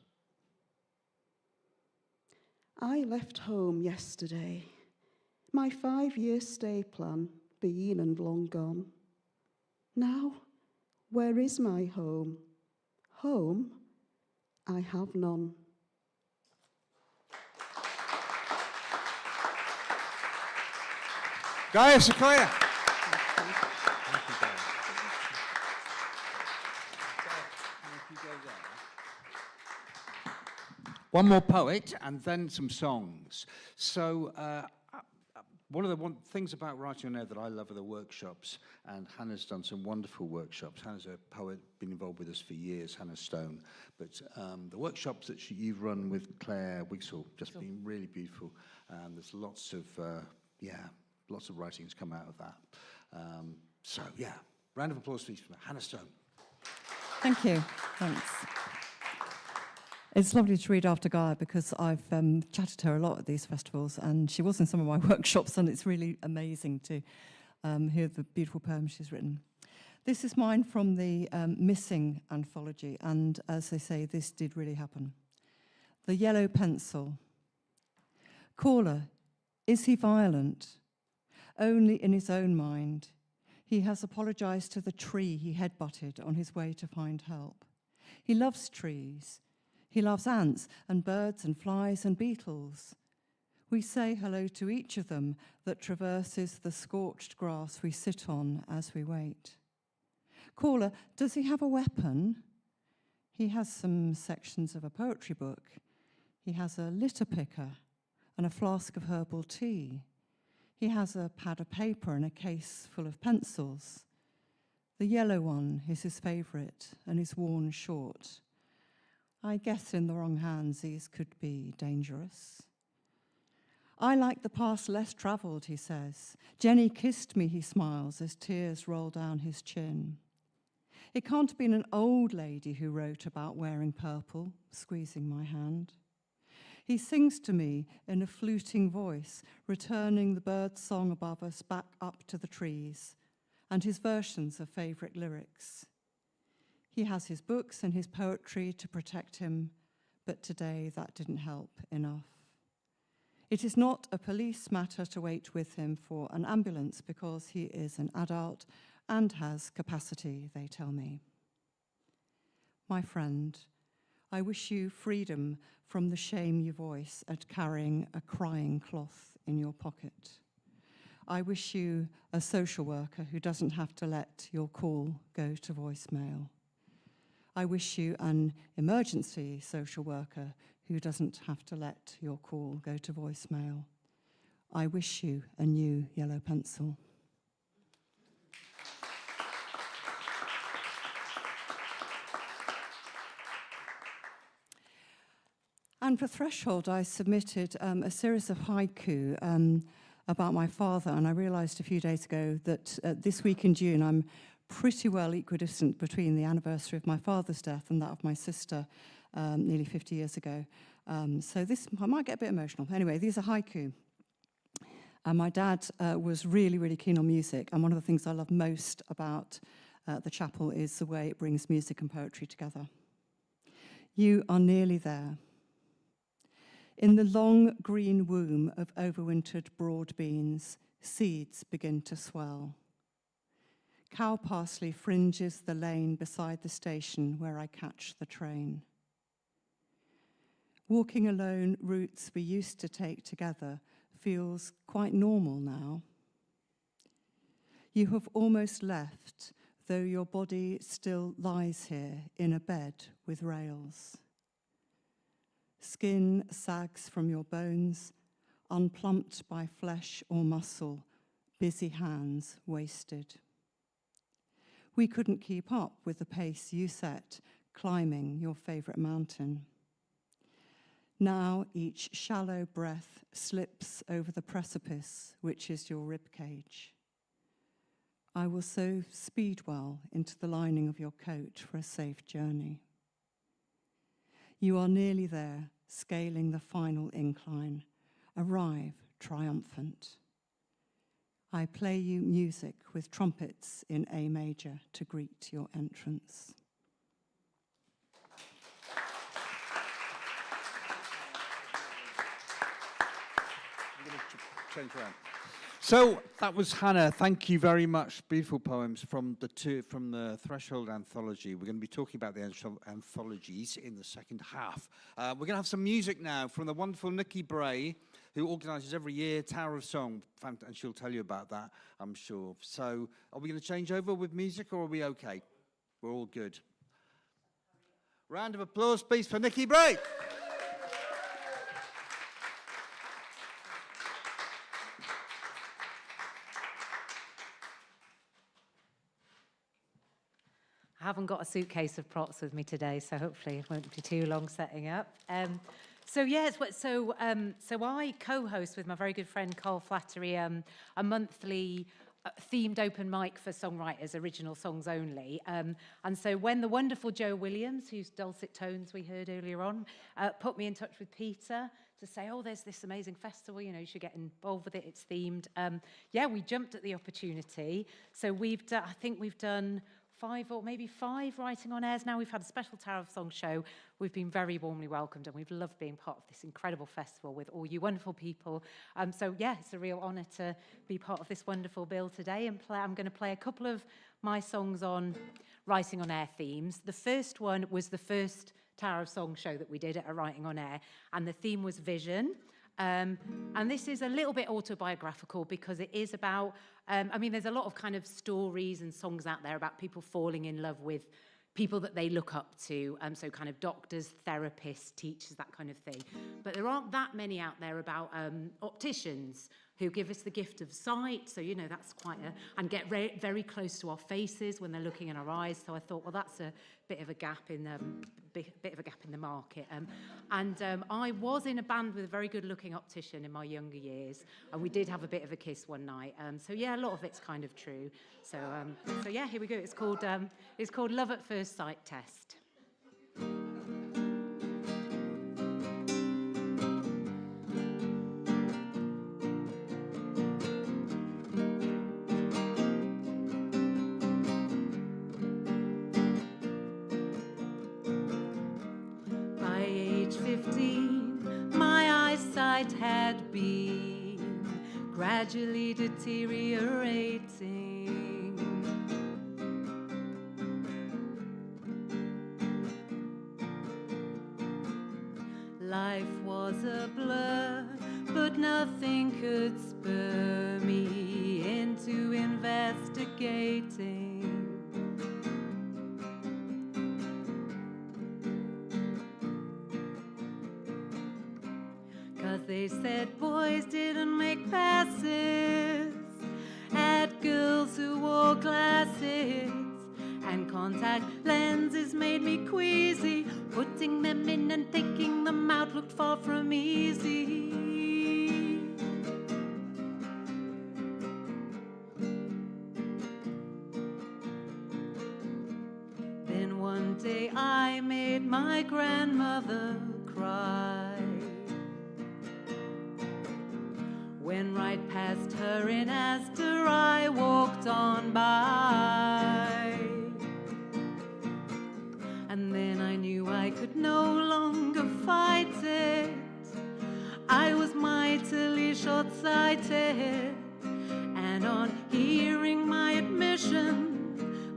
I left home yesterday, my 5-year stay plan been and long gone. Now, where is my home? Home, I have none. Gaia Sequoia. One more poet and then some songs. So one of the things about writing on air that I love are the workshops, and Hannah's done some wonderful workshops. Hannah's a poet, been involved with us for years, Hannah Stone. But the workshops that you've run with Claire Wigsall just been really beautiful. There's lots of writings come out of that. Round of applause please for Hannah Stone. Thank you. Thanks. It's lovely to read after Gaia because I've chatted to her a lot at these festivals, and she was in some of my workshops, and it's really amazing to hear the beautiful poems she's written. This is mine from the Missing anthology, and as they say, this did really happen. The Yellow Pencil. Caller, is he violent? Only in his own mind. He has apologised to the tree he headbutted on his way to find help. He loves trees. He loves ants and birds and flies and beetles. We say hello to each of them that traverses the scorched grass we sit on as we wait. Caller, does he have a weapon? He has some sections of a poetry book. He has a litter picker and a flask of herbal tea. He has a pad of paper and a case full of pencils. The yellow one is his favourite and is worn short. I guess in the wrong hands these could be dangerous. I like the past less travelled, he says. Jenny kissed me, he smiles, as tears roll down his chin. It can't have been an old lady who wrote about wearing purple, squeezing my hand. He sings to me in a fluting voice, returning the bird's song above us back up to the trees, and his versions of favourite lyrics. He has his books and his poetry to protect him, but today that didn't help enough. It is not a police matter to wait with him for an ambulance because he is an adult and has capacity, they tell me. My friend, I wish you freedom from the shame you voice at carrying a crying cloth in your pocket. I wish you a social worker who doesn't have to let your call go to voicemail. I wish you an emergency social worker who doesn't have to let your call go to voicemail. I wish you a new yellow pencil. And for Threshold, I submitted a series of haiku about my father, and I realised a few days ago that this week in June, I'm pretty well equidistant between the anniversary of my father's death and that of my sister nearly 50 years ago. So this, I might get a bit emotional. Anyway, these are haiku. My dad was really, really keen on music, and one of the things I love most about the chapel is the way it brings music and poetry together. You are nearly there. In the long green womb of overwintered broad beans, seeds begin to swell. Cow parsley fringes the lane beside the station where I catch the train. Walking alone routes we used to take together feels quite normal now. You have almost left, though your body still lies here in a bed with rails. Skin sags from your bones, unplumped by flesh or muscle, busy hands wasted. We couldn't keep up with the pace you set, climbing your favourite mountain. Now each shallow breath slips over the precipice, which is your ribcage. I will sew Speedwell into the lining of your coat for a safe journey. You are nearly there, scaling the final incline. Arrive triumphant. I play you music with trumpets in A major to greet your entrance. I'm going to change around. So that was Hannah. Thank you very much. Beautiful poems from the Threshold anthology. We're going to be talking about the anthologies in the second half. We're going to have some music now from the wonderful Nikki Bray, who organises every year Tower of Song, and she'll tell you about that, I'm sure. So are we going to change over with music, or are we okay? We're all good. Round of applause, please, for Nikki Bray. I haven't got a suitcase of props with me today, so hopefully it won't be too long setting up. So I co-host with my very good friend Carl Flattery a monthly themed open mic for songwriters, original songs only. And so when the wonderful Joe Williams, whose dulcet tones we heard earlier on, put me in touch with Peter to say, oh, there's this amazing festival, you know, you should get involved with it, it's themed. We jumped at the opportunity. So I think we've done 5 or maybe 5 writing on airs now. We've had a special Tower of Song show. We've been very warmly welcomed, and we've loved being part of this incredible festival with all you wonderful people. It's a real honour to be part of this wonderful bill today. And I'm going to play a couple of my songs on writing on air themes. The first one was the first Tower of Song show that we did at a Writing on Air, and the theme was vision. And this is a little bit autobiographical because it is about, I mean, there's a lot of kind of stories and songs out there about people falling in love with people that they look up to, so kind of doctors, therapists, teachers, that kind of thing. But there aren't that many out there about opticians who give us the gift of sight. So, you know, that's quite and get very close to our faces when they're looking in our eyes. So I thought, well, that's a bit of a gap in the market. I was in a band with a very good-looking optician in my younger years, and we did have a bit of a kiss one night. So yeah, a lot of it's kind of true. So yeah, here we go. It's called Love at First Sight Test. By age 15, my eyesight had been gradually deteriorating. Life was a blur, but nothing could spur me into investigating. Cause they said boys didn't make passes at girls who wore glasses, and contact lenses made me queasy. Putting them in and taking them out looked far from easy. Then one day I made my grandmother cry when right past her in Astor I walked on by. And then I knew I could no longer fight it. I was mightily short-sighted, and on hearing my admission,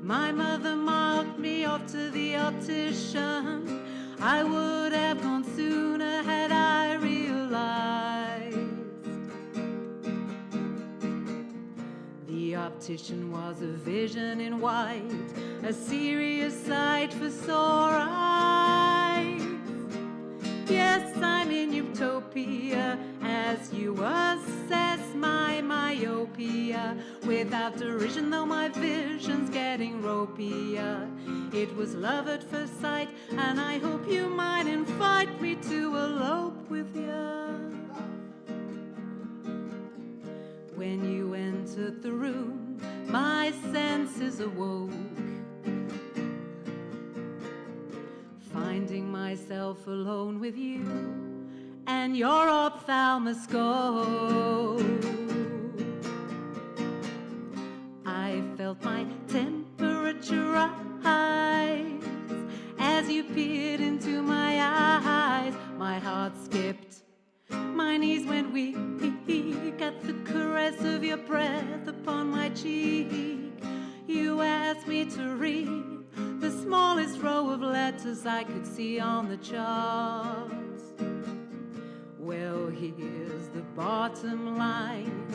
my mother marked me off to the optician. I would have gone sooner had I realized the optician was a vision in white, a serious sight for sore eyes. Yes, I'm in utopia as you assess my myopia. Without derision, though my vision's getting ropier. It was love at first sight, and I hope you might invite me to elope with you. When you entered the room, my senses awoke, finding myself alone with you and your ophthalmoscope. I felt my temperature rise as you peered into my eyes. My heart skipped, my knees went weak at the caress of your breath upon my cheek. You asked me to read the smallest row of letters I could see on the charts. Well, here's the bottom line.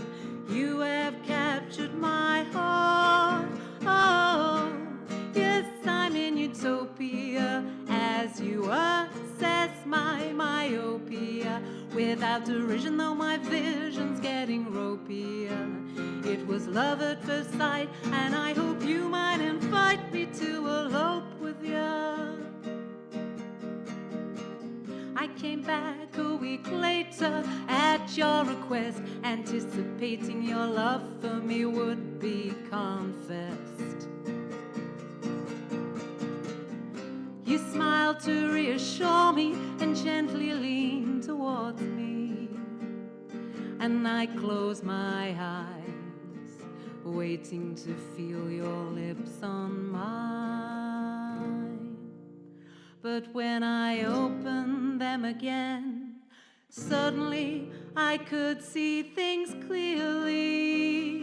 You have captured my heart. Oh, yes, I'm in utopia as you assess my myopia. Without derision, though my vision's getting ropier. It was love at first sight, and I hope you might invite me to elope with you. I came back a week later at your request, anticipating your love for me would be confessed. You smiled to reassure me and gently leaned towards me, and I closed my eyes, waiting to feel your lips on mine. But when I opened them again, suddenly I could see things clearly.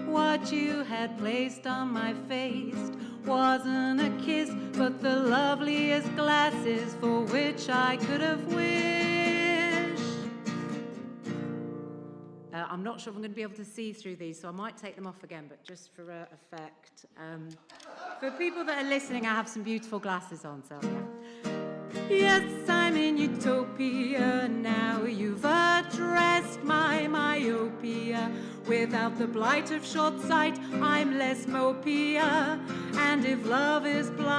What you had placed on my face wasn't a kiss, but the loveliest glasses for which I could have wished. I'm not sure if I'm going to be able to see through these, so I might take them off again, but just for effect. For people that are listening, I have some beautiful glasses on, so yeah. Yes, I'm in utopia now. You've addressed my myopia. Without the blight of short sight, I'm less mopia. And if love is blind,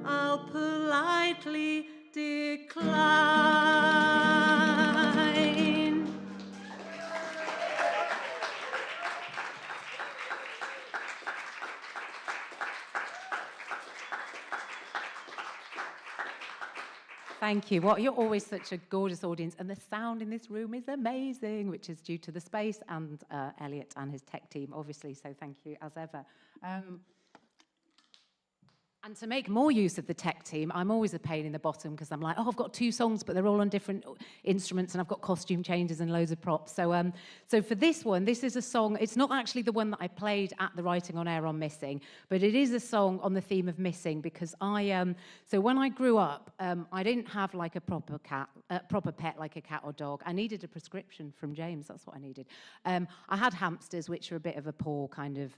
I'll politely decline. Thank you. Well, you're always such a gorgeous audience, and the sound in this room is amazing, which is due to the space and Elliot and his tech team, obviously, so thank you as ever. And to make more use of the tech team, I'm always a pain in the bottom because I'm like, oh, I've got 2 songs, but they're all on different instruments, and I've got costume changes and loads of props. So, so for this one, this is a song. It's not actually the one that I played at the Writing on Air on Missing, but it is a song on the theme of missing because so when I grew up, I didn't have like a proper pet like a cat or dog. I needed a prescription from James. That's what I needed. I had hamsters, which were a bit of a poor kind of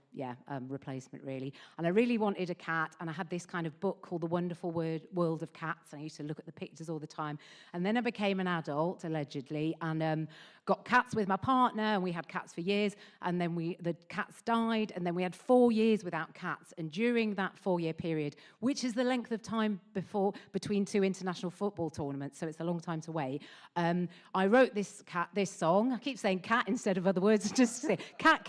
replacement really, and I really wanted a cat, and I had this kind of book called The Wonderful World of Cats, and I used to look at the pictures all the time. And then I became an adult, allegedly, and got cats with my partner, and we had cats for years, and then the cats died, and then we had 4 years without cats. And during that 4-year period, which is the length of time between 2 international football tournaments, so it's a long time to wait, I wrote this song. I keep saying cat instead of other words, just say cat.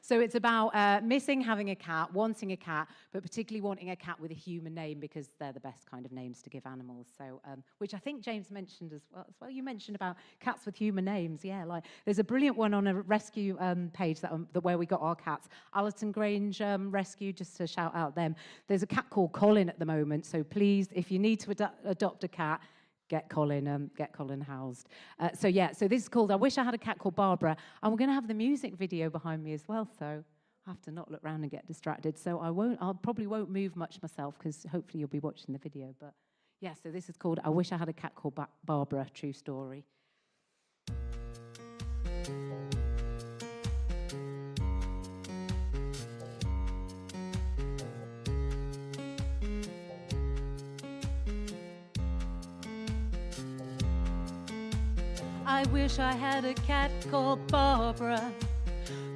So it's about missing having a cat, wanting a cat, but particularly wanting a cat with a human name because they're the best kind of names to give animals. So, which I think James mentioned as well. You mentioned about cats with human names. Yeah, like there's a brilliant one on a rescue page that where we got our cats. Allerton Grange Rescue, just to shout out them. There's a cat called Colin at the moment. So please, if you need to adopt a cat, get Colin housed. So this is called I Wish I Had a Cat Called Barbara. And we're going to have the music video behind me as well, so I have to not look around and get distracted. So I probably won't move much myself because hopefully you'll be watching the video. But yeah, so this is called I Wish I Had a Cat Called Barbara, true story. I wish I had a cat called Barbara,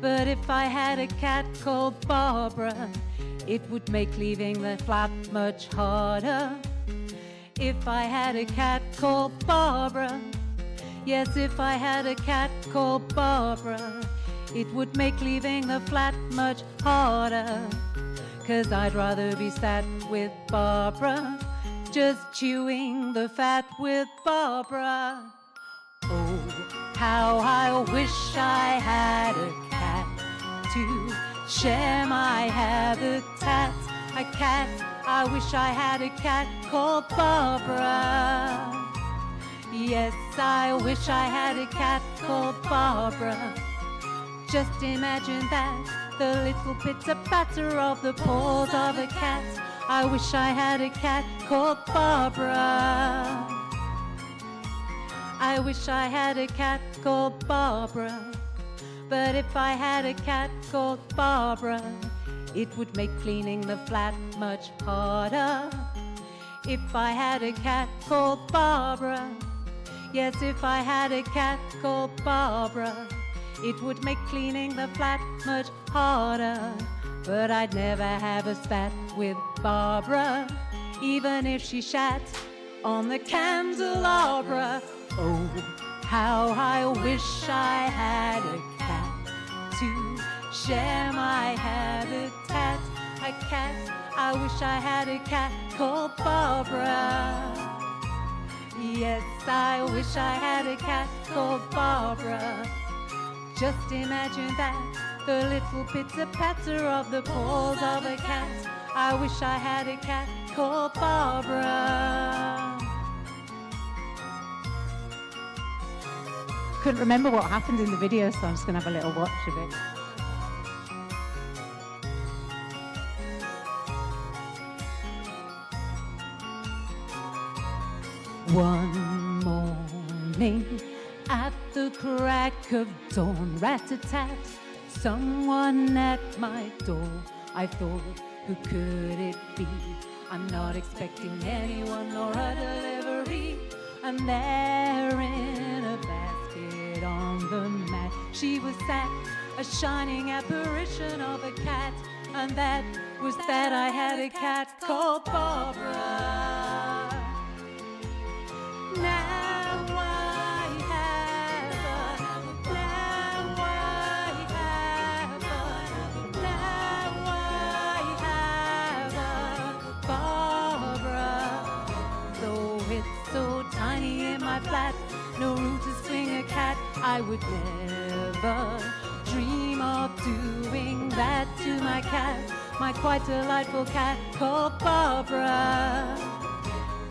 but if I had a cat called Barbara, it would make leaving the flat much harder. If I had a cat called Barbara, yes, if I had a cat called Barbara, it would make leaving the flat much harder. 'Cause I'd rather be sat with Barbara, just chewing the fat with Barbara. Oh, how I wish I had a cat to share my habitat. A cat, I wish I had a cat called Barbara. Yes, I wish I had a cat called Barbara. Just imagine that, the little pitter-patter of the paws of a cat. I wish I had a cat called Barbara. I wish I had a cat called Barbara, but if I had a cat called Barbara, it would make cleaning the flat much harder. If I had a cat called Barbara, yes, if I had a cat called Barbara, it would make cleaning the flat much harder. But I'd never have a spat with Barbara, even if she shat on the candelabra. Oh, how I wish I had a cat to share my habitat. A cat, I wish I had a cat called Barbara. Yes, I wish I had a cat called Barbara. Just imagine that, the little pitter-patter of the paws of a cat. I wish I had a cat called Barbara. couldn't remember what happened in the video, so I'm just going to have a little watch of it. One morning at the crack of dawn, rat-a-tat, someone at my door. I thought, who could it be? I'm not expecting anyone or a delivery. And there in a basket on the mat, she was sat, a shining apparition of a cat. And that was that I had a cat called Barbara. Now I have her, now I have her, now I have her, Barbara. Though it's so tiny in my flat, no room to swing a cat, I would never dream of doing that to my cat, my quite delightful cat called Barbara.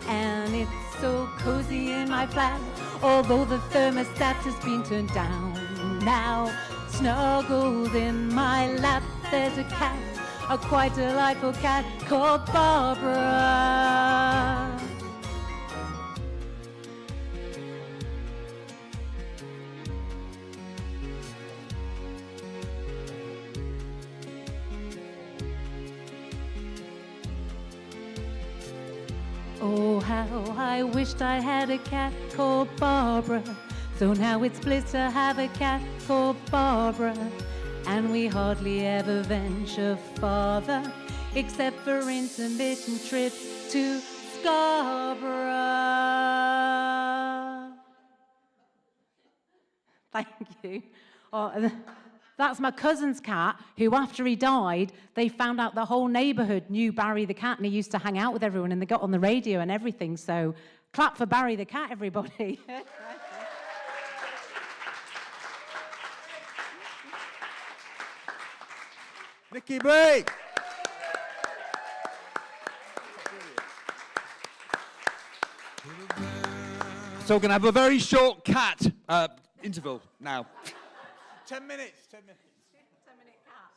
And it's so cozy in my flat, although the thermostat has been turned down. Now, snuggled in my lap, there's a cat, a quite delightful cat called Barbara. Oh, how I wished I had a cat called Barbara. So now it's bliss to have a cat called Barbara. And we hardly ever venture farther, except for intermittent trips to Scarborough. Thank you. Oh, that's my cousin's cat, who after he died, they found out the whole neighbourhood knew Barry the cat, and he used to hang out with everyone, and they got on the radio and everything. So clap for Barry the cat, everybody. Nicky Brake. So we're going to have a very short cat interval now. 10 minutes. 10 minutes. 10-minute cat.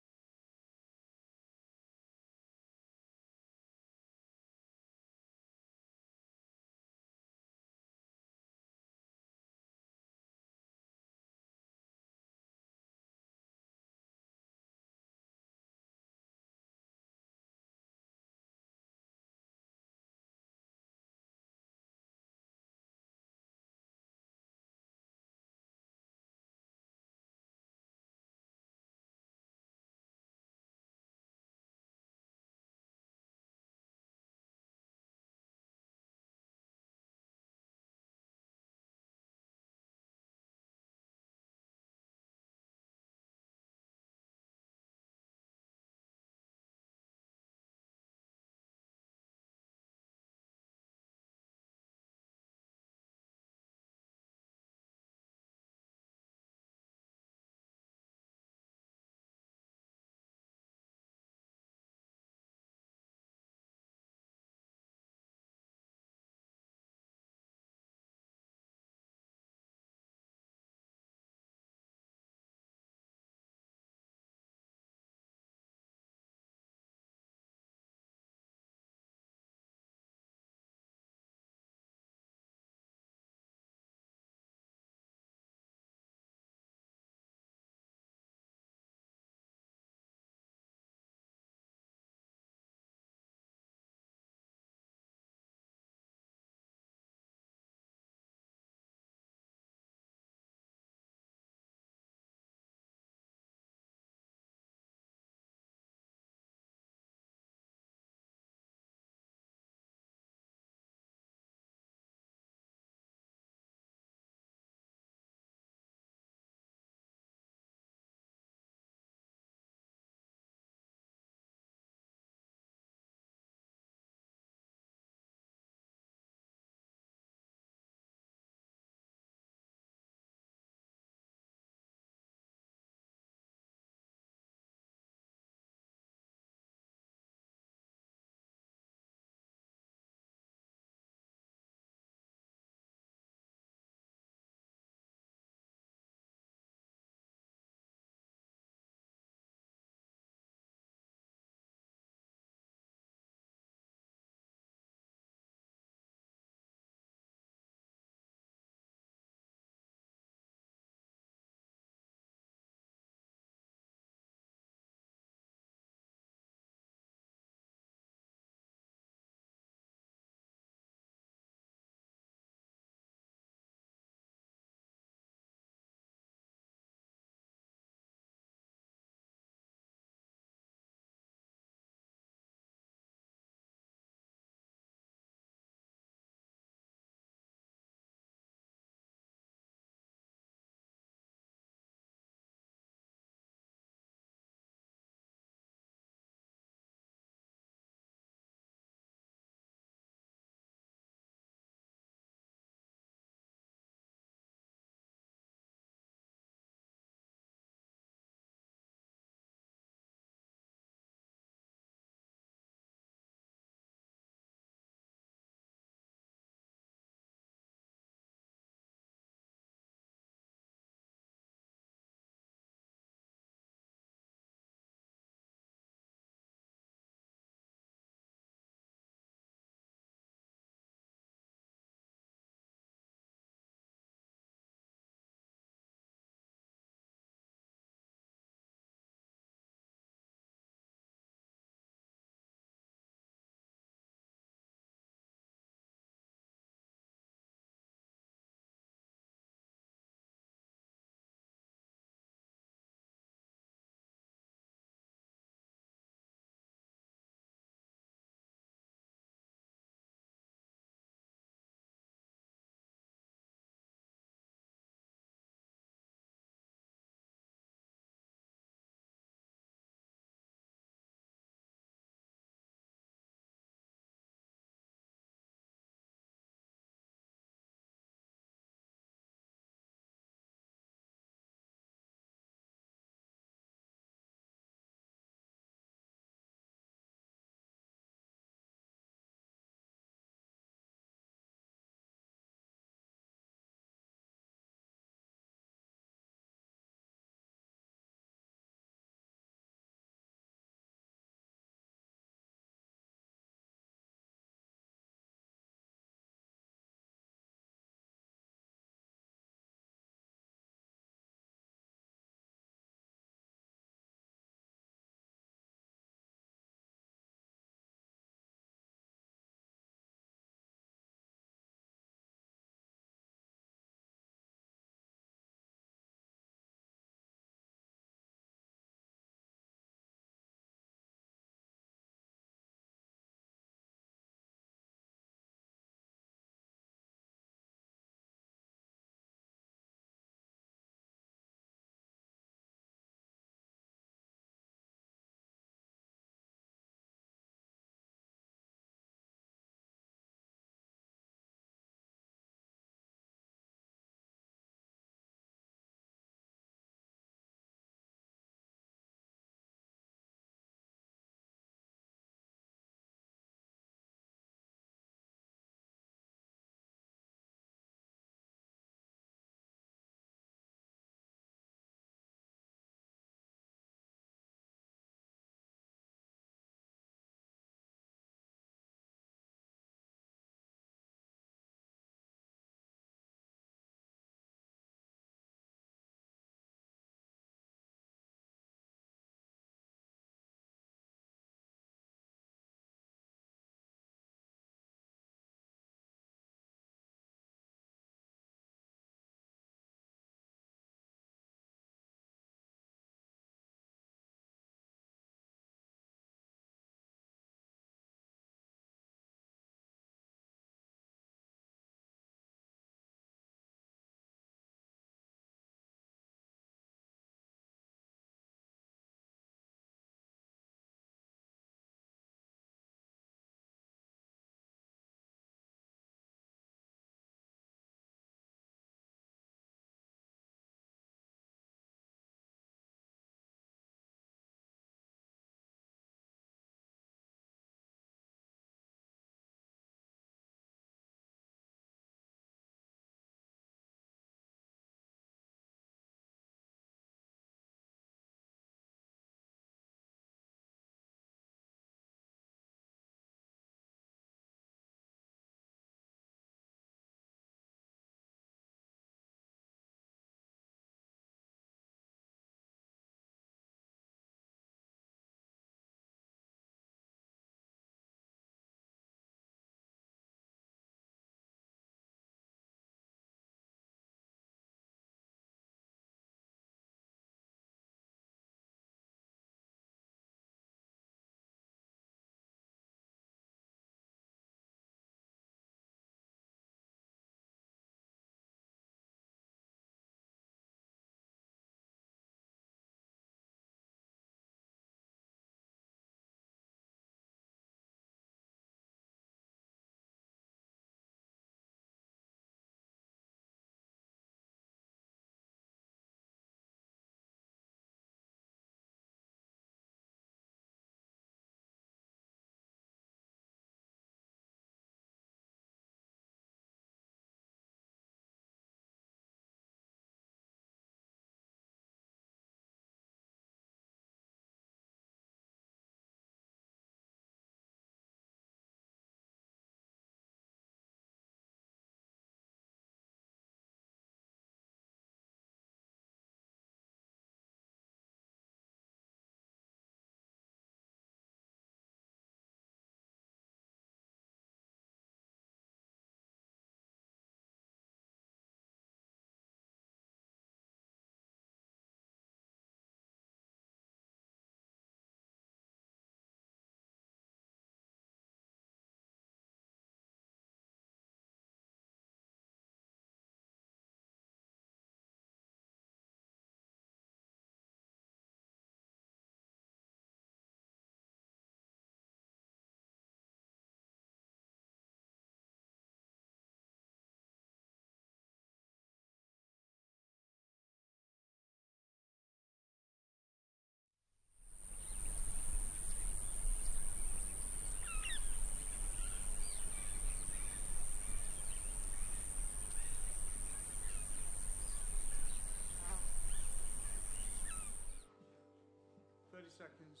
30 seconds.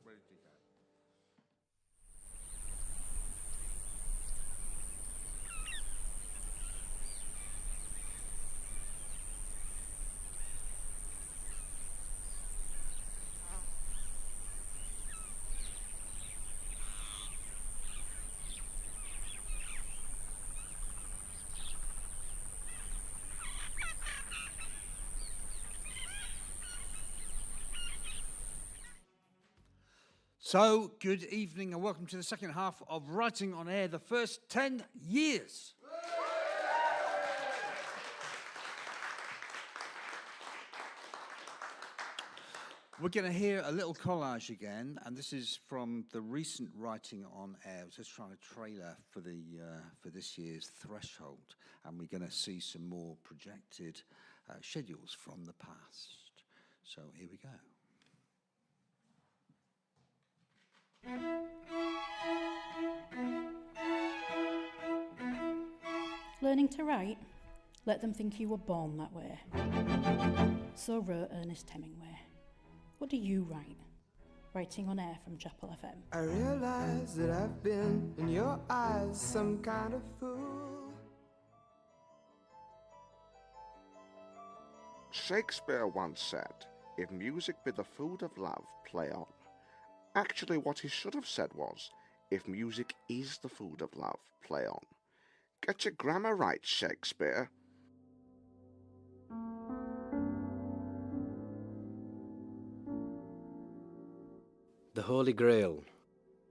Ready to go. So, good evening and welcome to the second half of Writing on Air, the first 10 years. We're going to hear a little collage again, and this is from the recent Writing on Air. I was just trying a trailer for this year's Threshold, and we're going to see some more projected schedules from the past. So, here we go. Learning to write? Let them think you were born that way. So wrote Ernest Hemingway. What do you write? Writing on Air from Chapel FM. I realize that I've been in your eyes some kind of fool. Shakespeare once said, "If music be the food of love, play on." Actually, what he should have said was, "If music is the food of love, play on." Get your grammar right, Shakespeare. The Holy Grail,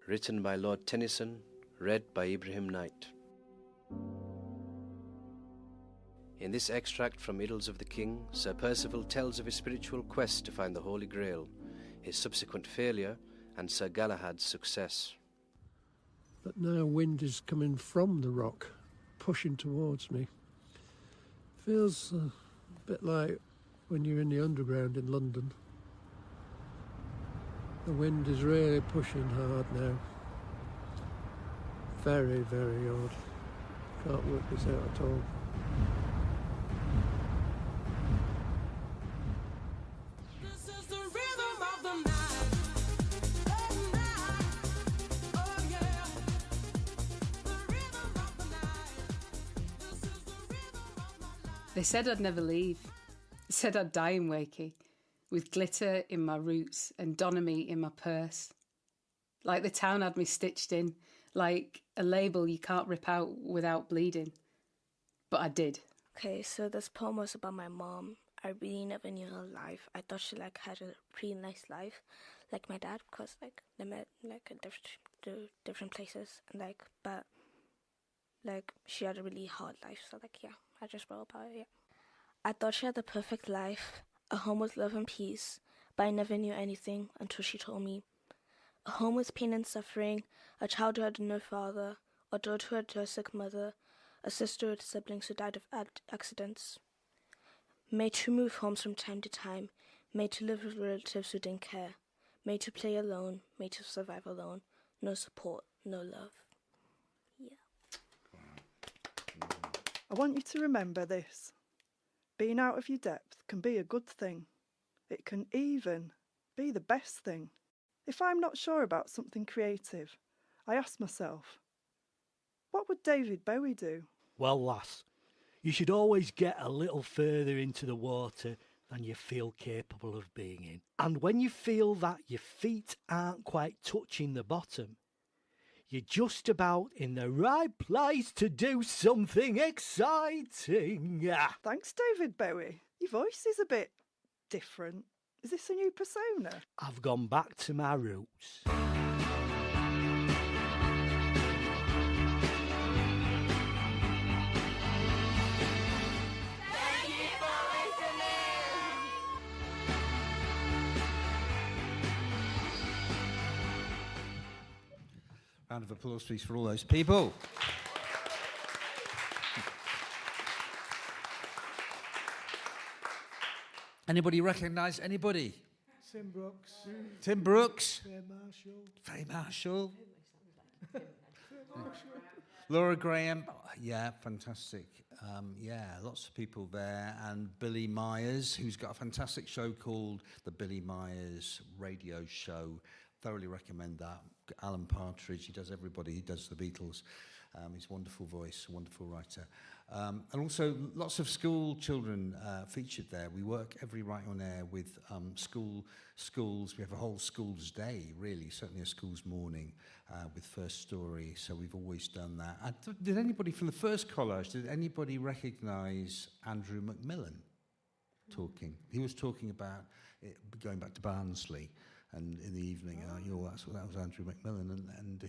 written by Lord Tennyson, read by Ibrahim Knight. In this extract from Idylls of the King, Sir Percival tells of his spiritual quest to find the Holy Grail, his subsequent failure, and Sir Galahad's success. But now wind is coming from the rock, pushing towards me. Feels a bit like when you're in the underground in London. The wind is really pushing hard now. Very, very odd. Can't work this out at all. They said I'd never leave. They said I'd die in Wakey, with glitter in my roots and Donomy in my purse. Like the town had me stitched in, like a label you can't rip out without bleeding. But I did. Okay, so this poem was about my mom. I really never knew her life. I thought she had a pretty nice life, like my dad, because they met at different places, and but she had a really hard life. So I just wrote about it. Yeah. I thought she had the perfect life, a home with love and peace, but I never knew anything until she told me. A home with pain and suffering, a child who had no father, a daughter who had a sick mother, a sister with siblings who died of accidents. Made to move homes from time to time, made to live with relatives who didn't care, made to play alone, made to survive alone, no support, no love. I want you to remember this. Being out of your depth can be a good thing. It can even be the best thing. If I'm not sure about something creative, I ask myself, what would David Bowie do? Well, lass, you should always get a little further into the water than you feel capable of being in. And when you feel that your feet aren't quite touching the bottom, you're just about in the right place to do something exciting. Thanks, David Bowie. Your voice is a bit different. Is this a new persona? I've gone back to my roots. Round of applause, please, for all those people. Anybody recognise anybody? Tim Brooks. Tim Brooks. Faye Marshall. Faye Marshall. Laura Graham, yeah, fantastic. Yeah, lots of people there. And Billy Myers, who's got a fantastic show called The Billy Myers Radio Show. Thoroughly recommend that. Alan Partridge, he does everybody. He does the Beatles. He's a wonderful voice, a wonderful writer. And also lots of school children featured there. We work every Right on Air with schools. We have a whole school's day, really, certainly a school's morning with First Story. So we've always done that. Did anybody from the first collage, did anybody recognise Andrew Macmillan talking? He was talking about it, going back to Barnsley, and in the evening, that was Andrew Macmillan, and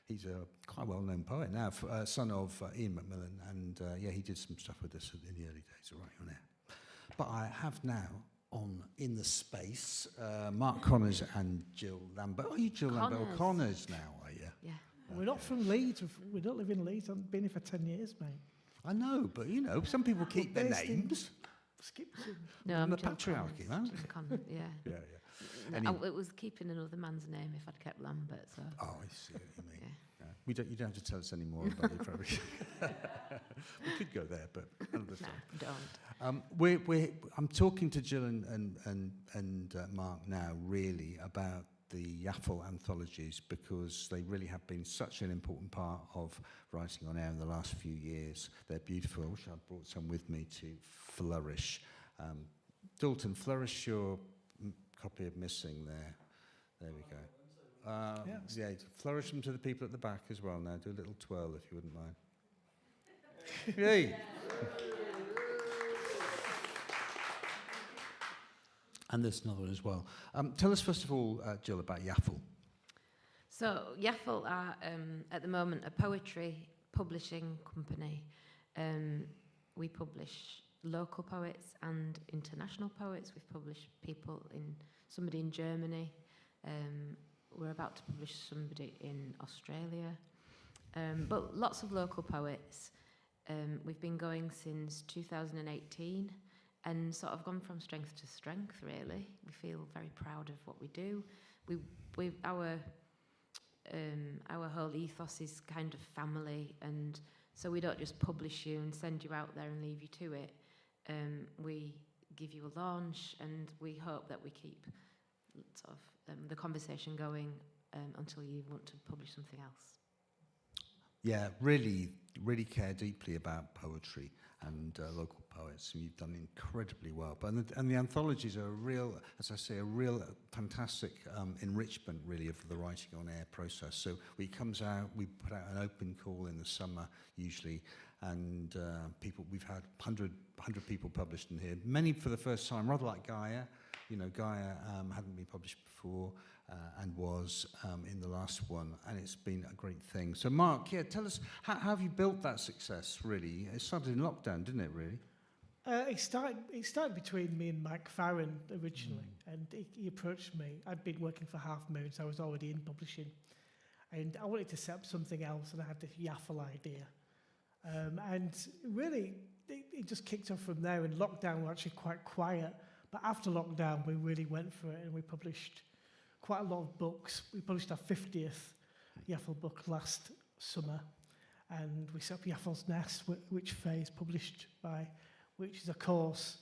he's a quite well-known poet now, son of Ian Macmillan, and he did some stuff with us in the early days of Right on Air. But I have now on in the space Mark Connors and Jill Lambert. Oh, you Jill Lambert Connors now, are you? Yeah. We're not from Leeds. We don't live in Leeds. I've been here for 10 years, mate. I know, but you know, some people keep their names. No, I'm the patriarchy, man. Yeah. Yeah. No, it was keeping another man's name if I'd kept Lambert. So. Oh, I see what you mean. Yeah. You don't have to tell us any more about your profession. We could go there, but another time. Don't. I'm talking to Jill and Mark now, really, about the Yaffle anthologies, because they really have been such an important part of Writing on Air in the last few years. They're beautiful. I wish I'd brought some with me to flourish. Dalton, flourish your copy of Missing there. There we go. Yeah, flourish them to the people at the back as well now. Do a little twirl if you wouldn't mind. Yay! And there's another as well. Tell us first of all, Jill, about Yaffle. So Yaffle are at the moment a poetry publishing company. We publish local poets and international poets. We've published somebody in Germany. We're about to publish somebody in Australia. But lots of local poets. We've been going since 2018 and sort of gone from strength to strength, really. We feel very proud of what we do. Our whole ethos is kind of family, and so we don't just publish you and send you out there and leave you to it. We give you a launch, and we hope that we keep sort of the conversation going until you want to publish something else. Yeah, really care deeply about poetry and local poets, and you've done incredibly well. But and the anthologies are a real, as I say, a real fantastic enrichment, really, of the Writing on Air process. So it comes out, we put out an open call in the summer usually, and we've had 100 people published in here, many for the first time, rather like Gaia. You know, Gaia hadn't been published before and was in the last one, and it's been a great thing. So, Mark, tell us, how have you built that success, really? It started in lockdown, didn't it, really? It started between me and Mike Farron originally, and he approached me. I'd been working for Half Moon, so I was already in publishing, and I wanted to set up something else, and I had this Yaffle idea. And really, it just kicked off from there, and lockdown was actually quite quiet. But after lockdown, we really went for it, and we published quite a lot of books. We published our 50th Yaffle book last summer, and we set up Yaffle's Nest, which Faye's published by, which is a course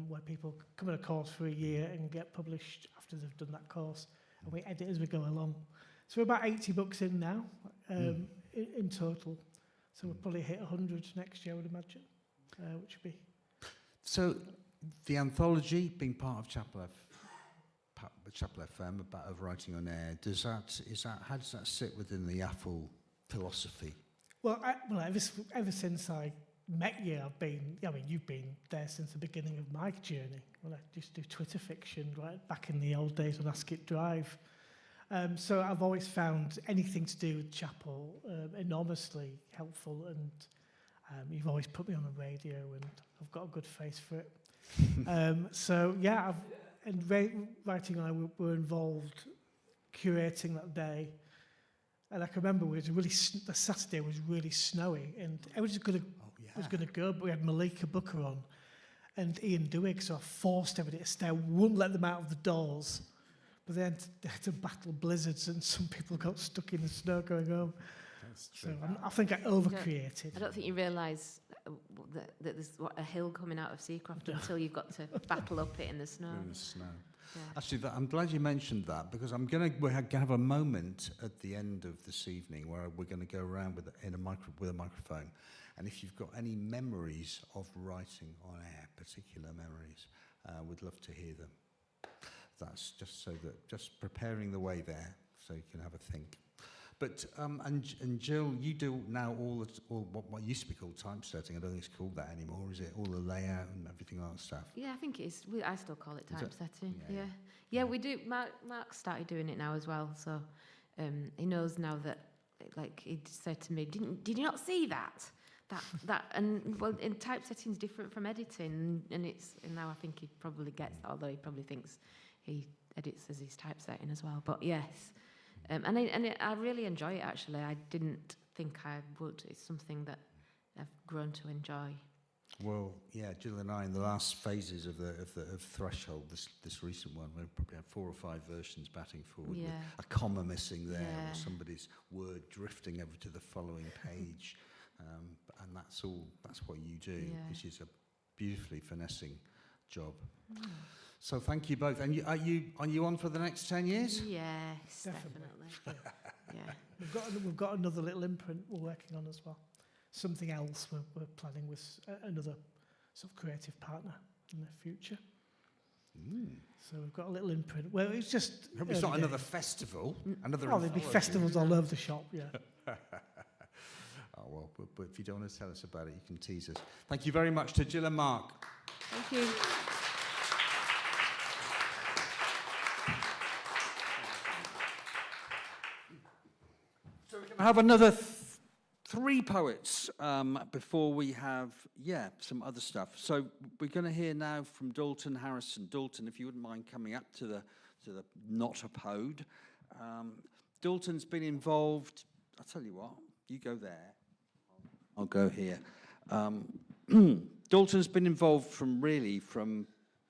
where people come on a course for a year and get published after they've done that course, and we edit as we go along. So we're about 80 books in now, in total. So we'll probably hit 100 next year, I would imagine, which would be... So the anthology, being part of Chapel FM, of Writing on Air, how does that sit within the Yaffle philosophy? Well, ever since I met you, you've been there since the beginning of my journey. When I used to do Twitter fiction, right back in the old days on Ask It Drive. So I've always found anything to do with Chapel enormously helpful, and you've always put me on the radio, and I've got a good face for it. Writing on Air, we're involved curating that day. And I can remember the Saturday was really snowy, and I was going to go, but we had Malika Booker on and Ian Duig, so I forced everybody to stay. I wouldn't let them out of the doors. But then they had to battle blizzards, and some people got stuck in the snow going home. That's So true. I think I overcreated. I don't think you realise that there's a hill coming out of Seacroft until you've got to battle up it in the snow. In the snow. Yeah. Actually, I'm glad you mentioned that, because we're going to have a moment at the end of this evening where we're going to go around with a microphone, and if you've got any memories of writing on air, particular memories, we'd love to hear them. That's just so that just preparing the way there, so you can have a think. But and Jill, you do now all what used to be called typesetting. I don't think it's called that anymore, is it? All the layout and everything like that stuff. Yeah, I think it is. I still call it Is it? typesetting. Yeah, Yeah, we do. Mark started doing it now as well, so he knows now that. Like he said to me, did you not see that? That and well, in typesetting is different from editing, and now I think he probably gets that, although he probably thinks he edits as he's typesetting as well. But yes. I really enjoy it, actually. I didn't think I would. It's something that I've grown to enjoy. Well, yeah, Jill and I in the last phases of Threshold, this recent one, we probably had 4 or 5 versions batting forward with a comma missing there, or somebody's word drifting over to the following page, and that's what you do, which is a beautifully finessing job. Mm. So thank you both. And are you on for the next 10 years? Yes, definitely. Yeah. We've got another little imprint we're working on as well. Something else we're planning with another sort of creative partner in the future. Mm. So we've got a little imprint. Well, it's just. Hope it's not another festival. Another. Oh, there'll be festivals all over the shop. Yeah. Oh well, but if you don't want to tell us about it, you can tease us. Thank you very much to Jill and Mark. Thank you. I have another 3 poets before we have, some other stuff. So we're going to hear now from Dalton Harrison. Dalton, if you wouldn't mind coming up to the Not a Pod. Dalton's been involved. I'll tell you what. You go there. I'll go here. Dalton's been involved from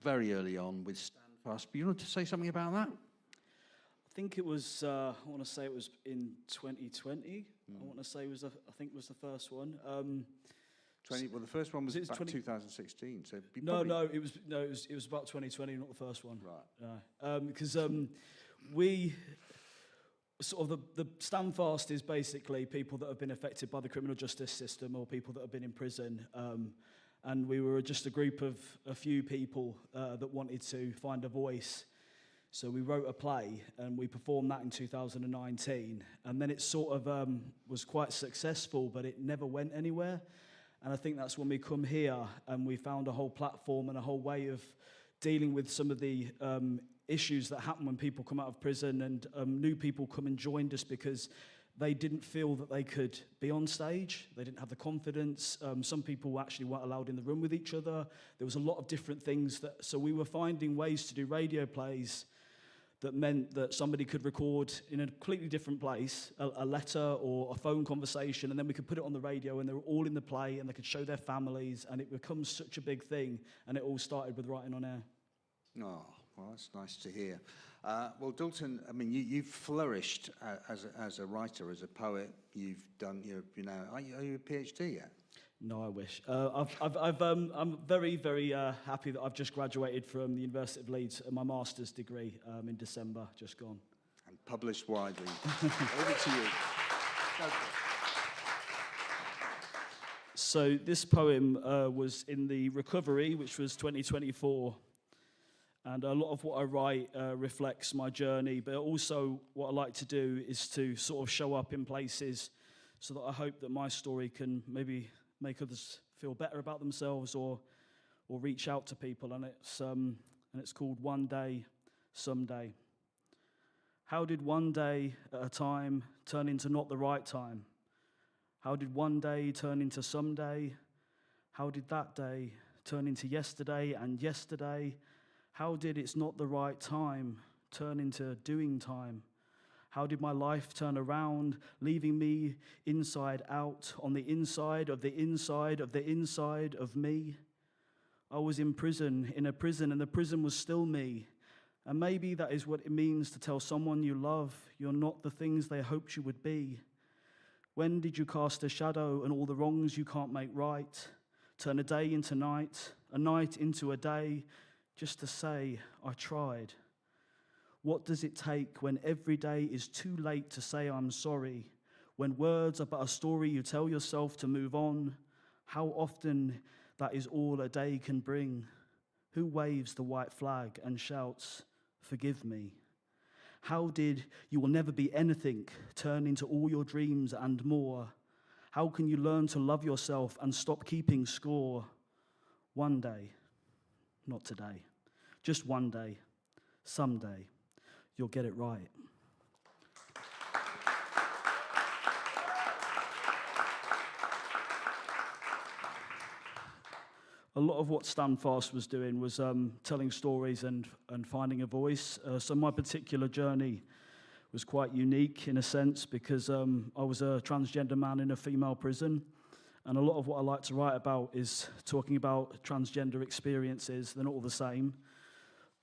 very early on with Standfast. You want to say something about that? I think it was. I want to say it was in 2020. I want to say I think it was the first one. Well, the first one was back 2016. So it was about 2020, not the first one. Right. No, because we sort of the Standfast is basically people that have been affected by the criminal justice system or people that have been in prison. And we were just a group of a few people that wanted to find a voice. So we wrote a play and we performed that in 2019. And then it sort of was quite successful, but it never went anywhere. And I think that's when we come here and we found a whole platform and a whole way of dealing with some of the issues that happen when people come out of prison, and new people come and joined us because they didn't feel that they could be on stage. They didn't have the confidence. Some people actually weren't allowed in the room with each other. There was a lot of different things so we were finding ways to do radio plays that meant that somebody could record in a completely different place, a letter or a phone conversation, and then we could put it on the radio, and they were all in the play, and they could show their families, and it becomes such a big thing, and it all started with writing on air. Oh, well, that's nice to hear. Well, Dalton, I mean, you've flourished as a writer, as a poet. You've done, are you a PhD yet? No, I wish. I'm very, very happy that I've just graduated from the University of Leeds, my master's degree in December, just gone. And published widely. Over to you. Go for it. So this poem was in the Recovery, which was 2024. And a lot of what I write reflects my journey, but also what I like to do is to sort of show up in places so that I hope that my story can maybe make others feel better about themselves or reach out to people. And it's called One Day, Someday. How did one day at a time turn into not the right time? How did one day turn into someday? How did that day turn into yesterday and yesterday? How did it's not the right time turn into doing time? How did my life turn around, leaving me inside out, on the inside of the inside of the inside of me? I was in a prison, and the prison was still me. And maybe that is what it means to tell someone you love you're not the things they hoped you would be. When did you cast a shadow and all the wrongs you can't make right? Turn a day into night, a night into a day, just to say, I tried. What does it take when every day is too late to say I'm sorry? When words are but a story you tell yourself to move on? How often that is all a day can bring? Who waves the white flag and shouts, forgive me? How did you will never be anything turn into all your dreams and more? How can you learn to love yourself and stop keeping score? One day, not today, just one day, someday, you'll get it right. A lot of what Stand Fast was doing was telling stories and finding a voice. So my particular journey was quite unique in a sense because I was a transgender man in a female prison. And a lot of what I like to write about is talking about transgender experiences. They're not all the same.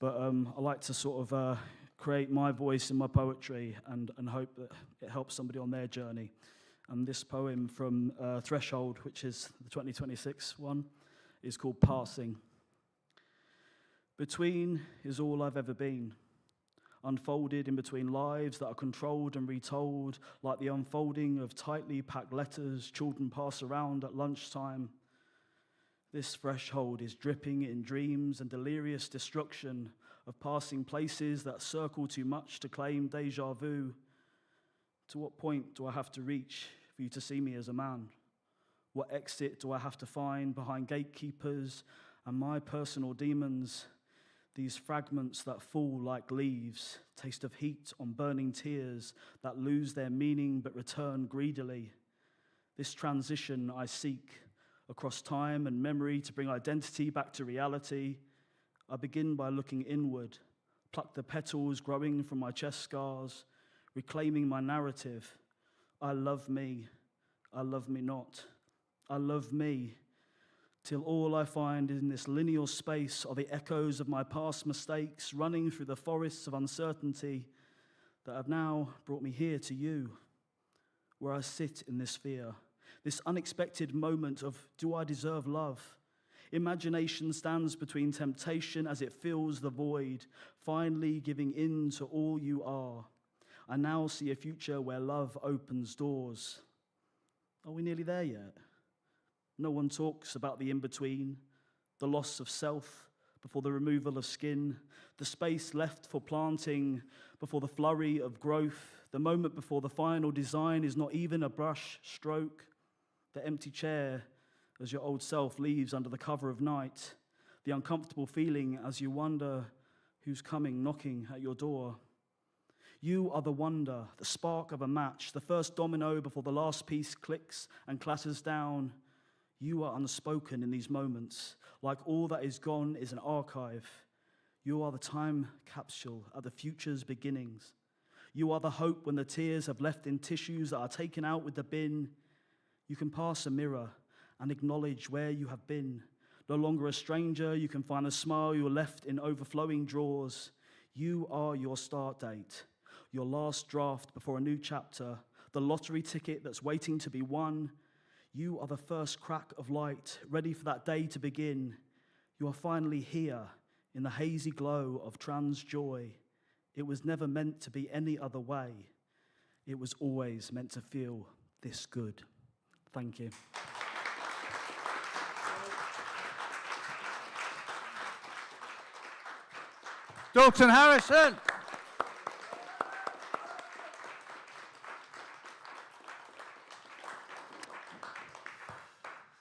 But I like to sort of create my voice in my poetry and hope that it helps somebody on their journey. And this poem from Threshold, which is the 2026 one, is called Passing. Between is all I've ever been, unfolded in between lives that are controlled and retold, like the unfolding of tightly packed letters children pass around at lunchtime. This threshold is dripping in dreams and delirious destruction of passing places that circle too much to claim deja vu. To what point do I have to reach for you to see me as a man? What exit do I have to find behind gatekeepers and my personal demons? These fragments that fall like leaves, taste of heat on burning tears that lose their meaning but return greedily. This transition I seek across time and memory to bring identity back to reality. I begin by looking inward, pluck the petals growing from my chest scars, reclaiming my narrative. I love me not. I love me, till all I find in this lineal space are the echoes of my past mistakes running through the forests of uncertainty that have now brought me here to you, where I sit in this fear, this unexpected moment of, do I deserve love? Imagination stands between temptation as it fills the void, finally giving in to all you are. I now see a future where love opens doors. Are we nearly there yet? No one talks about the in-between, the loss of self before the removal of skin, the space left for planting before the flurry of growth, the moment before the final design is not even a brush stroke, the empty chair as your old self leaves under the cover of night, the uncomfortable feeling as you wonder who's coming knocking at your door. You are the wonder, the spark of a match, the first domino before the last piece clicks and clatters down. You are unspoken in these moments, like all that is gone is an archive. You are the time capsule at the future's beginnings. You are the hope when the tears have left in tissues that are taken out with the bin. You can pass a mirror and acknowledge where you have been. No longer a stranger, you can find a smile you left in overflowing drawers. You are your start date, your last draft before a new chapter, the lottery ticket that's waiting to be won. You are the first crack of light, ready for that day to begin. You are finally here in the hazy glow of trans joy. It was never meant to be any other way. It was always meant to feel this good. Thank you. Dalton Harrison.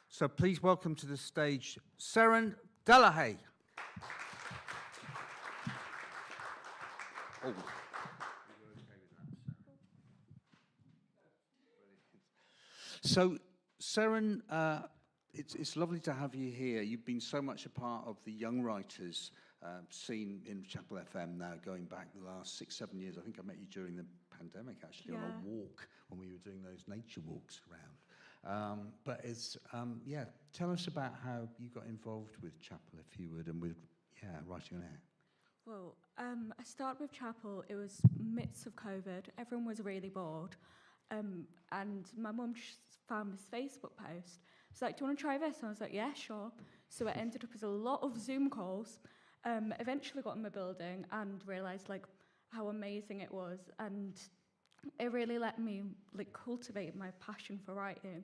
So please welcome to the stage Seren Delahaye. Oh. So, Seren, it's lovely to have you here. You've been so much a part of the young writers scene in Chapel FM now, going back the last 6-7 years. I think I met you during the pandemic, actually, on a walk when we were doing those nature walks around. But it's, tell us about how you got involved with Chapel, if you would, and with, writing on air. Well, I started with Chapel. It was midst of COVID. Everyone was really bored. And my mum just found this Facebook post. She's like, do you want to try this? And I was like, yeah, sure. So it ended up as a lot of Zoom calls. Eventually got in my building and realised like how amazing it was. And it really let me like cultivate my passion for writing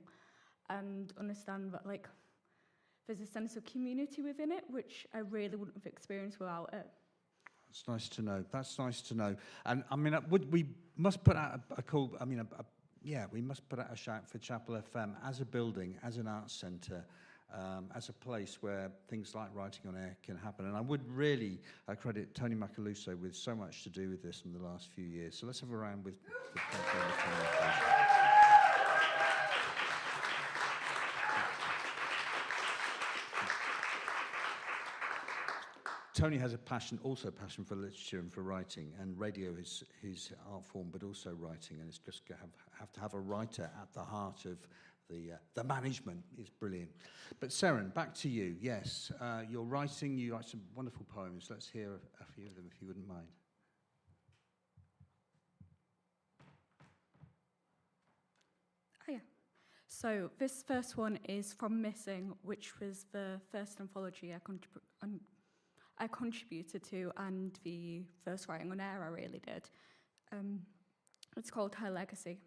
and understand that like there's a sense of community within it, which I really wouldn't have experienced without it. It's nice to know. That's nice to know. And I mean, we must put out a call. I mean, we must put out a shout for Chapel FM as a building, as an arts centre, as a place where things like writing on air can happen. And I would really credit Tony Macaluso with so much to do with this in the last few years. So let's have a round with Tony. Tony has a passion for literature and for writing, and radio is his art form, but also writing, and it's just have to have a writer at the heart of the management is brilliant. But Seren, back to you. Yes, you're writing. You write some wonderful poems. Let's hear a few of them, if you wouldn't mind. Oh, yeah. So this first one is from Missing, which was the first anthology I contributed to, and the first writing on air I really did. It's called Her Legacy.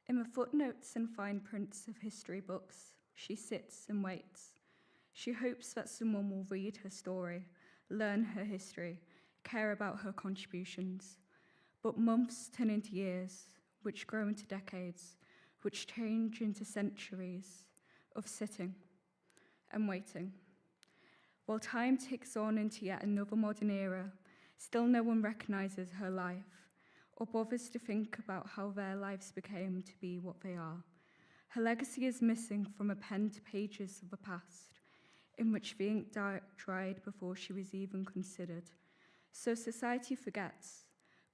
In the footnotes and fine prints of history books, she sits and waits. She hopes that someone will read her story, learn her history, care about her contributions. But months turn into years, which grow into decades, which change into centuries of sitting and waiting. While time ticks on into yet another modern era, still no one recognises her life or bothers to think about how their lives became to be what they are. Her legacy is missing from the penned pages of the past, in which the ink dried before she was even considered. So society forgets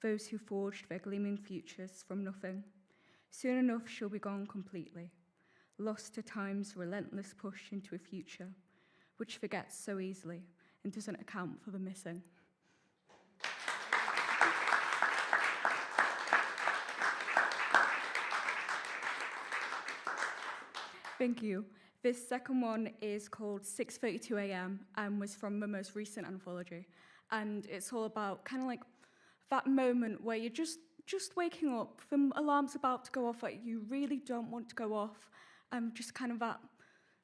those who forged their gleaming futures from nothing. Soon enough she'll be gone completely, lost to time's relentless push into a future, which forgets so easily and doesn't account for the missing. Thank you. This second one is called 6:32 a.m. and was from the most recent anthology. And it's all about kind of like that moment where you're just waking up, the alarm's about to go off, like you really don't want to go off, just kind of that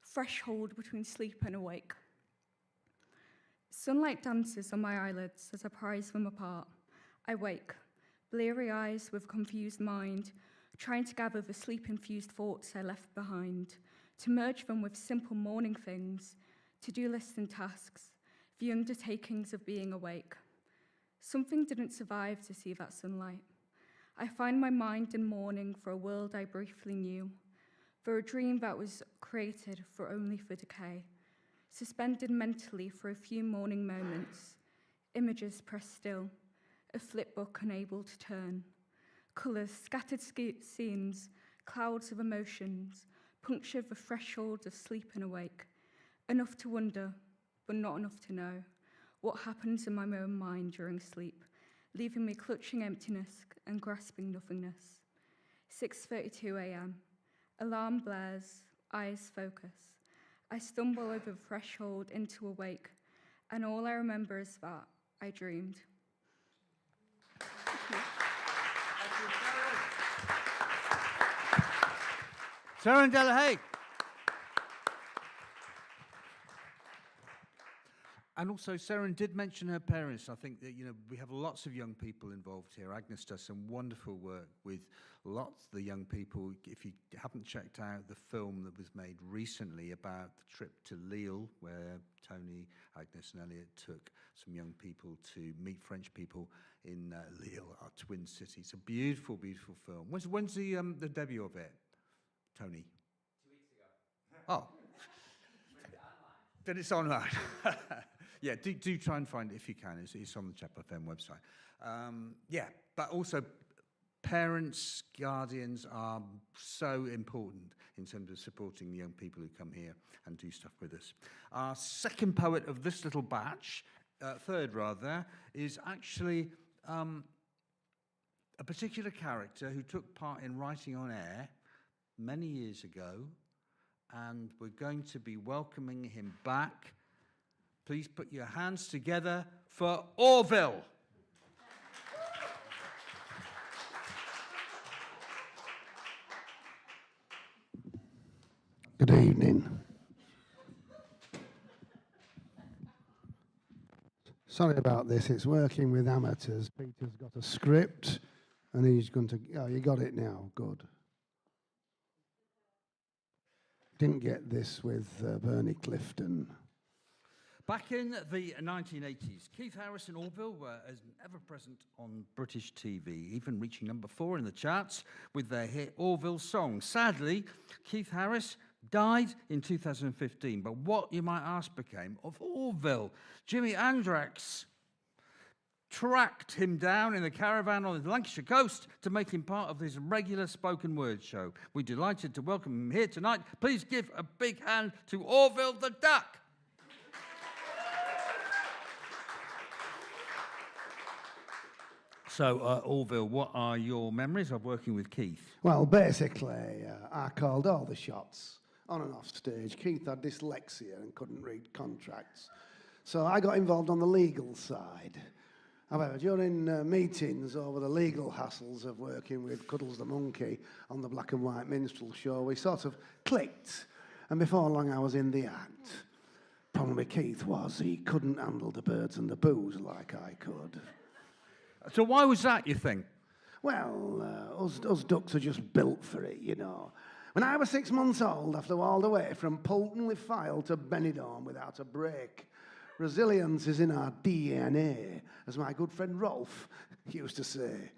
threshold between sleep and awake. Sunlight dances on my eyelids as I prise them apart. I wake, bleary eyes with a confused mind, trying to gather the sleep-infused thoughts I left behind, to merge them with simple morning things, to-do lists and tasks, the undertakings of being awake. Something didn't survive to see that sunlight. I find my mind in mourning for a world I briefly knew, for a dream that was created only for decay, suspended mentally for a few morning moments, images pressed still, a flipbook unable to turn, colours, scattered scenes, clouds of emotions, puncture the threshold of sleep and awake, enough to wonder, but not enough to know, what happens in my own mind during sleep, leaving me clutching emptiness and grasping nothingness. 6:32 a.m. Alarm blares, eyes focus. I stumble over the threshold into awake, and all I remember is that I dreamed. Seren Delahaye. And also, Seren did mention her parents. I think that, we have lots of young people involved here. Agnes does some wonderful work with lots of the young people. If you haven't checked out the film that was made recently about the trip to Lille, where Tony, Agnes and Elliot took some young people to meet French people in Lille, our twin city. It's a beautiful, beautiful film. When's the debut of it, Tony? 2 weeks ago. Oh. Then it's online. Yeah, do try and find it if you can. It's on the Chapel FM website. But also parents, guardians are so important in terms of supporting the young people who come here and do stuff with us. Our second poet of this little batch, third rather, is actually a particular character who took part in Writing on Air many years ago, and we're going to be welcoming him back. Please put your hands together for Orville. Good evening. Sorry about this, it's working with amateurs. Peter's got a script and he's going to... Oh, you got it now, good. Didn't get this with Bernie Clifton. Back in the 1980s, Keith Harris and Orville were as ever present on British TV, even reaching number 4 in the charts with their hit Orville song. Sadly, Keith Harris died in 2015, but what, you might ask, became of Orville? Jimi Hendrix tracked him down in a caravan on the Lancashire coast to make him part of his regular spoken word show. We're delighted to welcome him here tonight. Please give a big hand to Orville the Duck. So, Orville, what are your memories of working with Keith? Well, basically, I called all the shots on and off stage. Keith had dyslexia and couldn't read contracts. So I got involved on the legal side. However, during meetings over the legal hassles of working with Cuddles the Monkey on the Black and White Minstrel Show, we sort of clicked. And before long, I was in the act. Problem with Keith was he couldn't handle the birds and the booze like I could. So why was that, you think? Well, us ducks are just built for it, you know. When I was 6 months old, I flew all the way from Poulton with File to Benidorm without a break. Resilience is in our DNA, as my good friend Rolf used to say.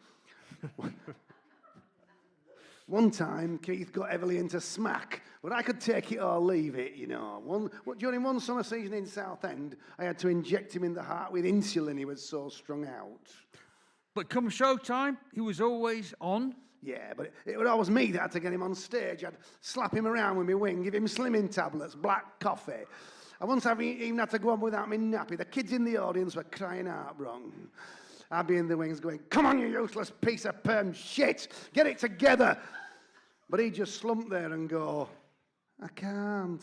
One time, Keith got heavily into smack, but I could take it or leave it, you know. During one summer season in Southend, I had to inject him in the heart with insulin, he was so strung out. But come showtime, he was always on? Yeah, but it was always me that had to get him on stage. I'd slap him around with my wing, give him slimming tablets, black coffee. I once even had to go on without my nappy. The kids in the audience were crying out wrong. I'd be in the wings going, "Come on, you useless piece of perm shit, get it together." But he'd just slump there and go, "I can't."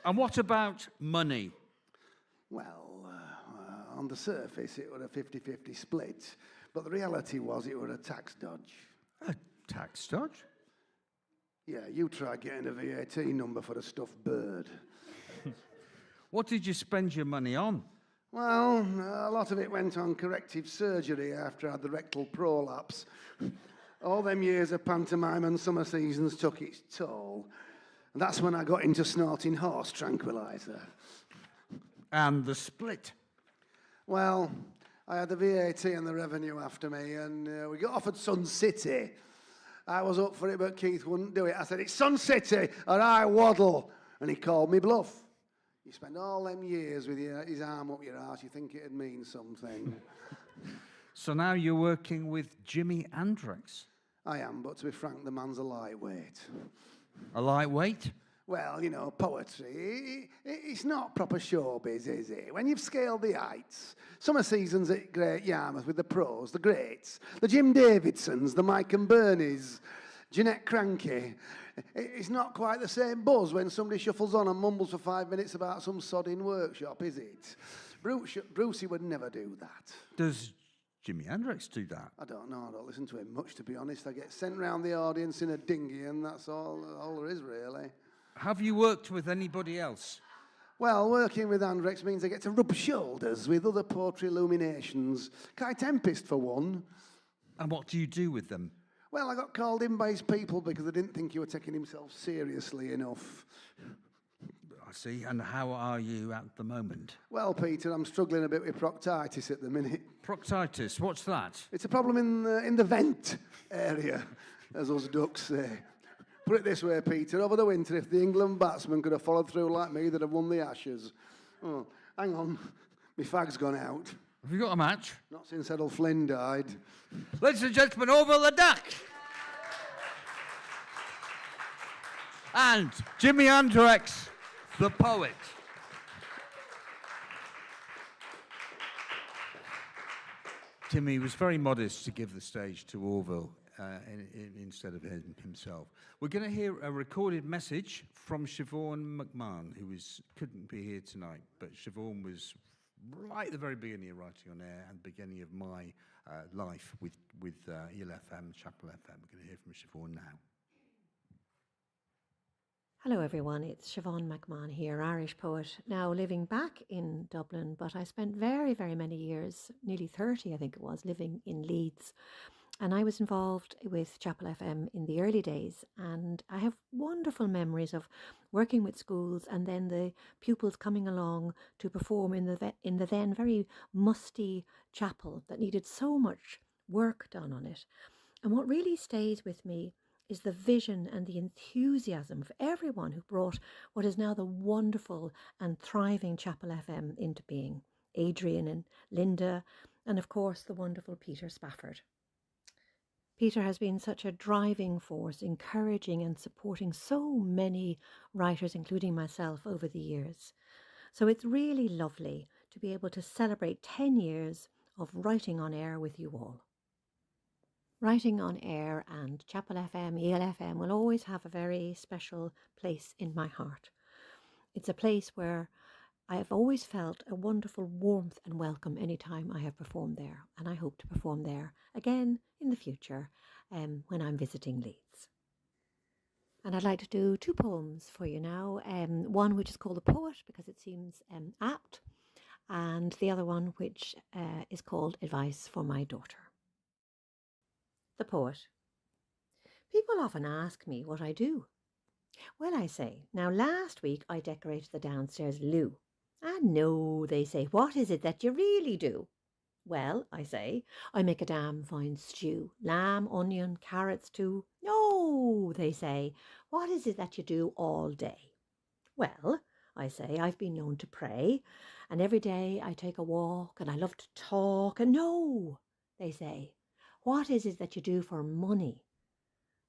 And what about money? Well, on the surface, it was a 50-50 split. But the reality was it was a tax dodge. A tax dodge? Yeah, you try getting a VAT number for a stuffed bird. What did you spend your money on? Well, a lot of it went on corrective surgery after I had the rectal prolapse. All them years of pantomime and summer seasons took its toll. And that's when I got into snorting horse tranquilizer. And the split? Well, I had the VAT and the revenue after me, and we got offered Sun City. I was up for it, but Keith wouldn't do it. I said, "It's Sun City, or I waddle." And he called me bluff. You spend all them years with his arm up your arse, you think it'd mean something. So now you're working with Jimi Hendrix? I am, but to be frank, the man's a lightweight. A lightweight? Well, you know, poetry, it's not proper showbiz, is it? When you've scaled the heights, summer seasons at Great Yarmouth with the pros, the greats, the Jim Davidsons, the Mike and Bernies, Jeanette Cranky, it's not quite the same buzz when somebody shuffles on and mumbles for 5 minutes about some sodding workshop, is it? Brucey would never do that. Does Jimi Hendrix do that? I don't know, I don't listen to him much, to be honest. I get sent round the audience in a dinghy and that's all there is, really. Have you worked with anybody else? Well, working with Hendrix means I get to rub shoulders with other poetry illuminations. Kai Tempest, for one. And what do you do with them? Well, I got called in by his people because they didn't think he was taking himself seriously enough. I see. And how are you at the moment? Well, Peter, I'm struggling a bit with proctitis at the minute. Proctitis? What's that? It's a problem in the vent area, as us ducks say. Put it this way, Peter, over the winter, if the England batsman could have followed through like me, they'd have won the Ashes. Oh, hang on, my fag's gone out. Have you got a match? Not since Errol Flynn died. Ladies and gentlemen, Orville the Duck! And Jimi Hendrix, the poet. Timmy was very modest to give the stage to Orville instead of himself. We're going to hear a recorded message from Siobhan McMahon, who couldn't be here tonight, but Siobhan was right at the very beginning of Writing on Air and beginning of my life with Eel FM, Chapel FM. We're going to hear from Siobhan now. Hello everyone, it's Siobhan McMahon here, Irish poet, now living back in Dublin, but I spent very, very many years, nearly 30 I think it was, living in Leeds. And I was involved with Chapel FM in the early days, and I have wonderful memories of working with schools and then the pupils coming along to perform in the then very musty chapel that needed so much work done on it. And what really stays with me is the vision and the enthusiasm of everyone who brought what is now the wonderful and thriving Chapel FM into being. Adrian and Linda, and of course the wonderful Peter Spafford. Peter has been such a driving force, encouraging and supporting so many writers, including myself, over the years. So it's really lovely to be able to celebrate 10 years of Writing on Air with you all. Writing on Air and Chapel FM, Eel FM will always have a very special place in my heart. It's a place where I have always felt a wonderful warmth and welcome anytime I have performed there, and I hope to perform there again in the future when I'm visiting Leeds. And I'd like to do 2 poems for you now, one which is called The Poet because it seems apt, and the other one which is called Advice for My Daughter. The Poet. People often ask me what I do. Well, I say, now last week I decorated the downstairs loo. Ah, no, they say, what is it that you really do? Well, I say, I make a damn fine stew, lamb, onion, carrots too. No, they say, what is it that you do all day? Well, I say, I've been known to pray, and every day I take a walk, and I love to talk, and no, they say, what is it that you do for money?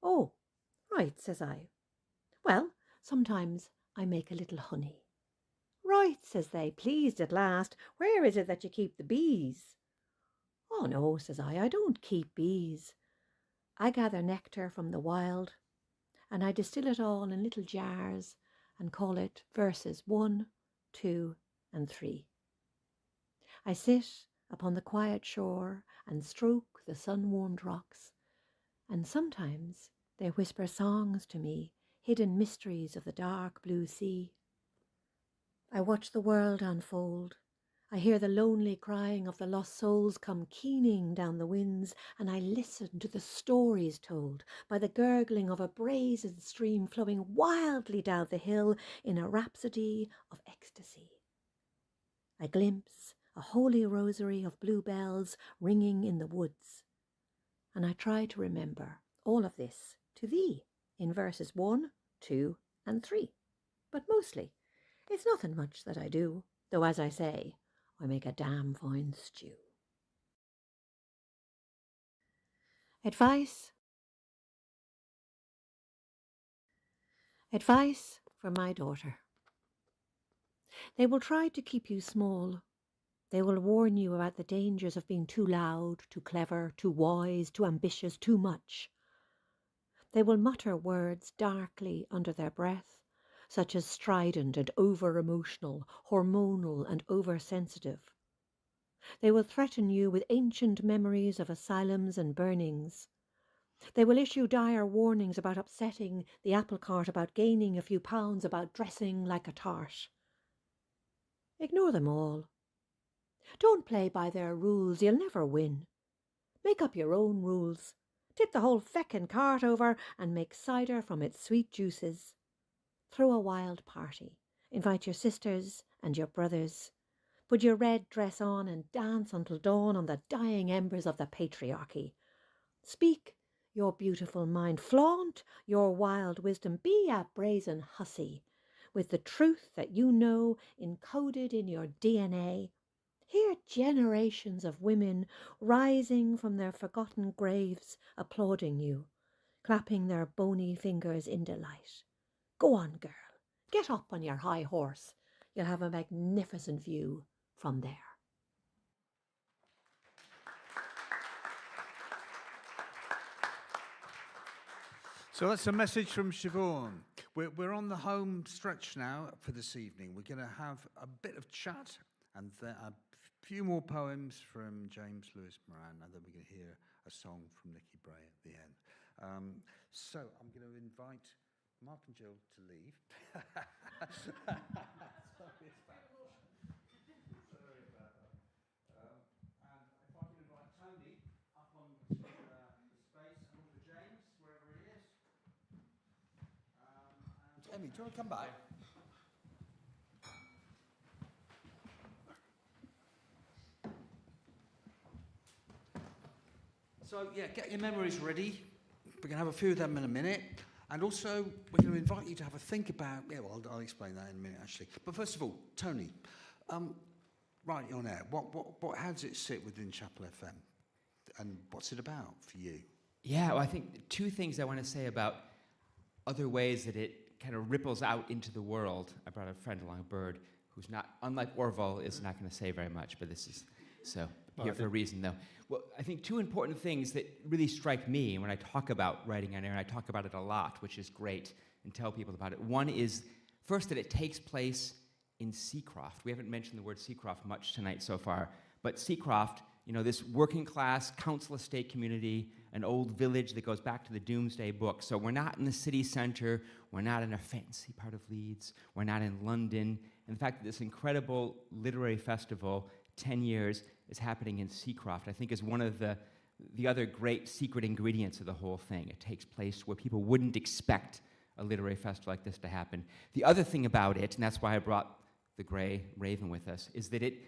Oh, right, says I. Well, sometimes I make a little honey. Right, says they, pleased at last. Where is it that you keep the bees? Oh, no, says I don't keep bees. I gather nectar from the wild, and I distill it all in little jars and call it verses 1, 2, and 3. I sit upon the quiet shore and stroke the sun-warmed rocks, and sometimes they whisper songs to me, hidden mysteries of the dark blue sea. I watch the world unfold. I hear the lonely crying of the lost souls come keening down the winds, and I listen to the stories told by the gurgling of a brazen stream flowing wildly down the hill in a rhapsody of ecstasy. I glimpse a holy rosary of bluebells ringing in the woods, and I try to remember all of this to thee in verses 1, 2, and 3. But mostly, it's nothing much that I do, though as I say, I make a damn fine stew. Advice. Advice for my daughter. They will try to keep you small. They will warn you about the dangers of being too loud, too clever, too wise, too ambitious, too much. They will mutter words darkly under their breath, such as strident and over-emotional, hormonal and oversensitive. They will threaten you with ancient memories of asylums and burnings. They will issue dire warnings about upsetting the apple cart, about gaining a few pounds, about dressing like a tart. Ignore them all. Don't play by their rules, you'll never win. Make up your own rules. Tip the whole feckin' cart over and make cider from its sweet juices. Throw a wild party. Invite your sisters and your brothers. Put your red dress on and dance until dawn on the dying embers of the patriarchy. Speak your beautiful mind. Flaunt your wild wisdom. Be a brazen hussy with the truth that you know encoded in your DNA. Hear generations of women rising from their forgotten graves, applauding you, clapping their bony fingers in delight. Go on, girl. Get up on your high horse. You'll have a magnificent view from there. So that's a message from Siobhan. We're on the home stretch now for this evening. We're going to have a bit of chat and a few more poems from James Lewis Moran, and then we're going to hear a song from Nicky Bray at the end. So I'm going to invite Mark and Jill to leave. Sorry about that. And if I can invite Tony up on the space, and also James, wherever he is. And Emmy, do you want to come back? So, yeah, get your memories ready. We're going to have a few of them in a minute. And also, we're going to invite you to have a think about... Yeah, well, I'll explain that in a minute, actually. But first of all, Tony, right on air, how does it sit within Chapel FM? And what's it about for you? Yeah, well, I think two things I want to say about other ways that it kind of ripples out into the world. I brought a friend along, a bird, who's not, unlike Orville, is not going to say very much, but this is... So, here for a reason, though. Well, I think two important things that really strike me when I talk about writing on air, and I talk about it a lot, which is great, and tell people about it. One is, first, that it takes place in Seacroft. We haven't mentioned the word Seacroft much tonight so far, but Seacroft, you know, this working class council estate community, an old village that goes back to the Doomsday Book. So we're not in the city centre, we're not in a fancy part of Leeds, we're not in London. In fact, this incredible literary festival, 10 years, is happening in Seacroft, I think is one of the other great secret ingredients of the whole thing. It takes place where people wouldn't expect a literary festival like this to happen. The other thing about it, and that's why I brought the Grey Raven with us, is that it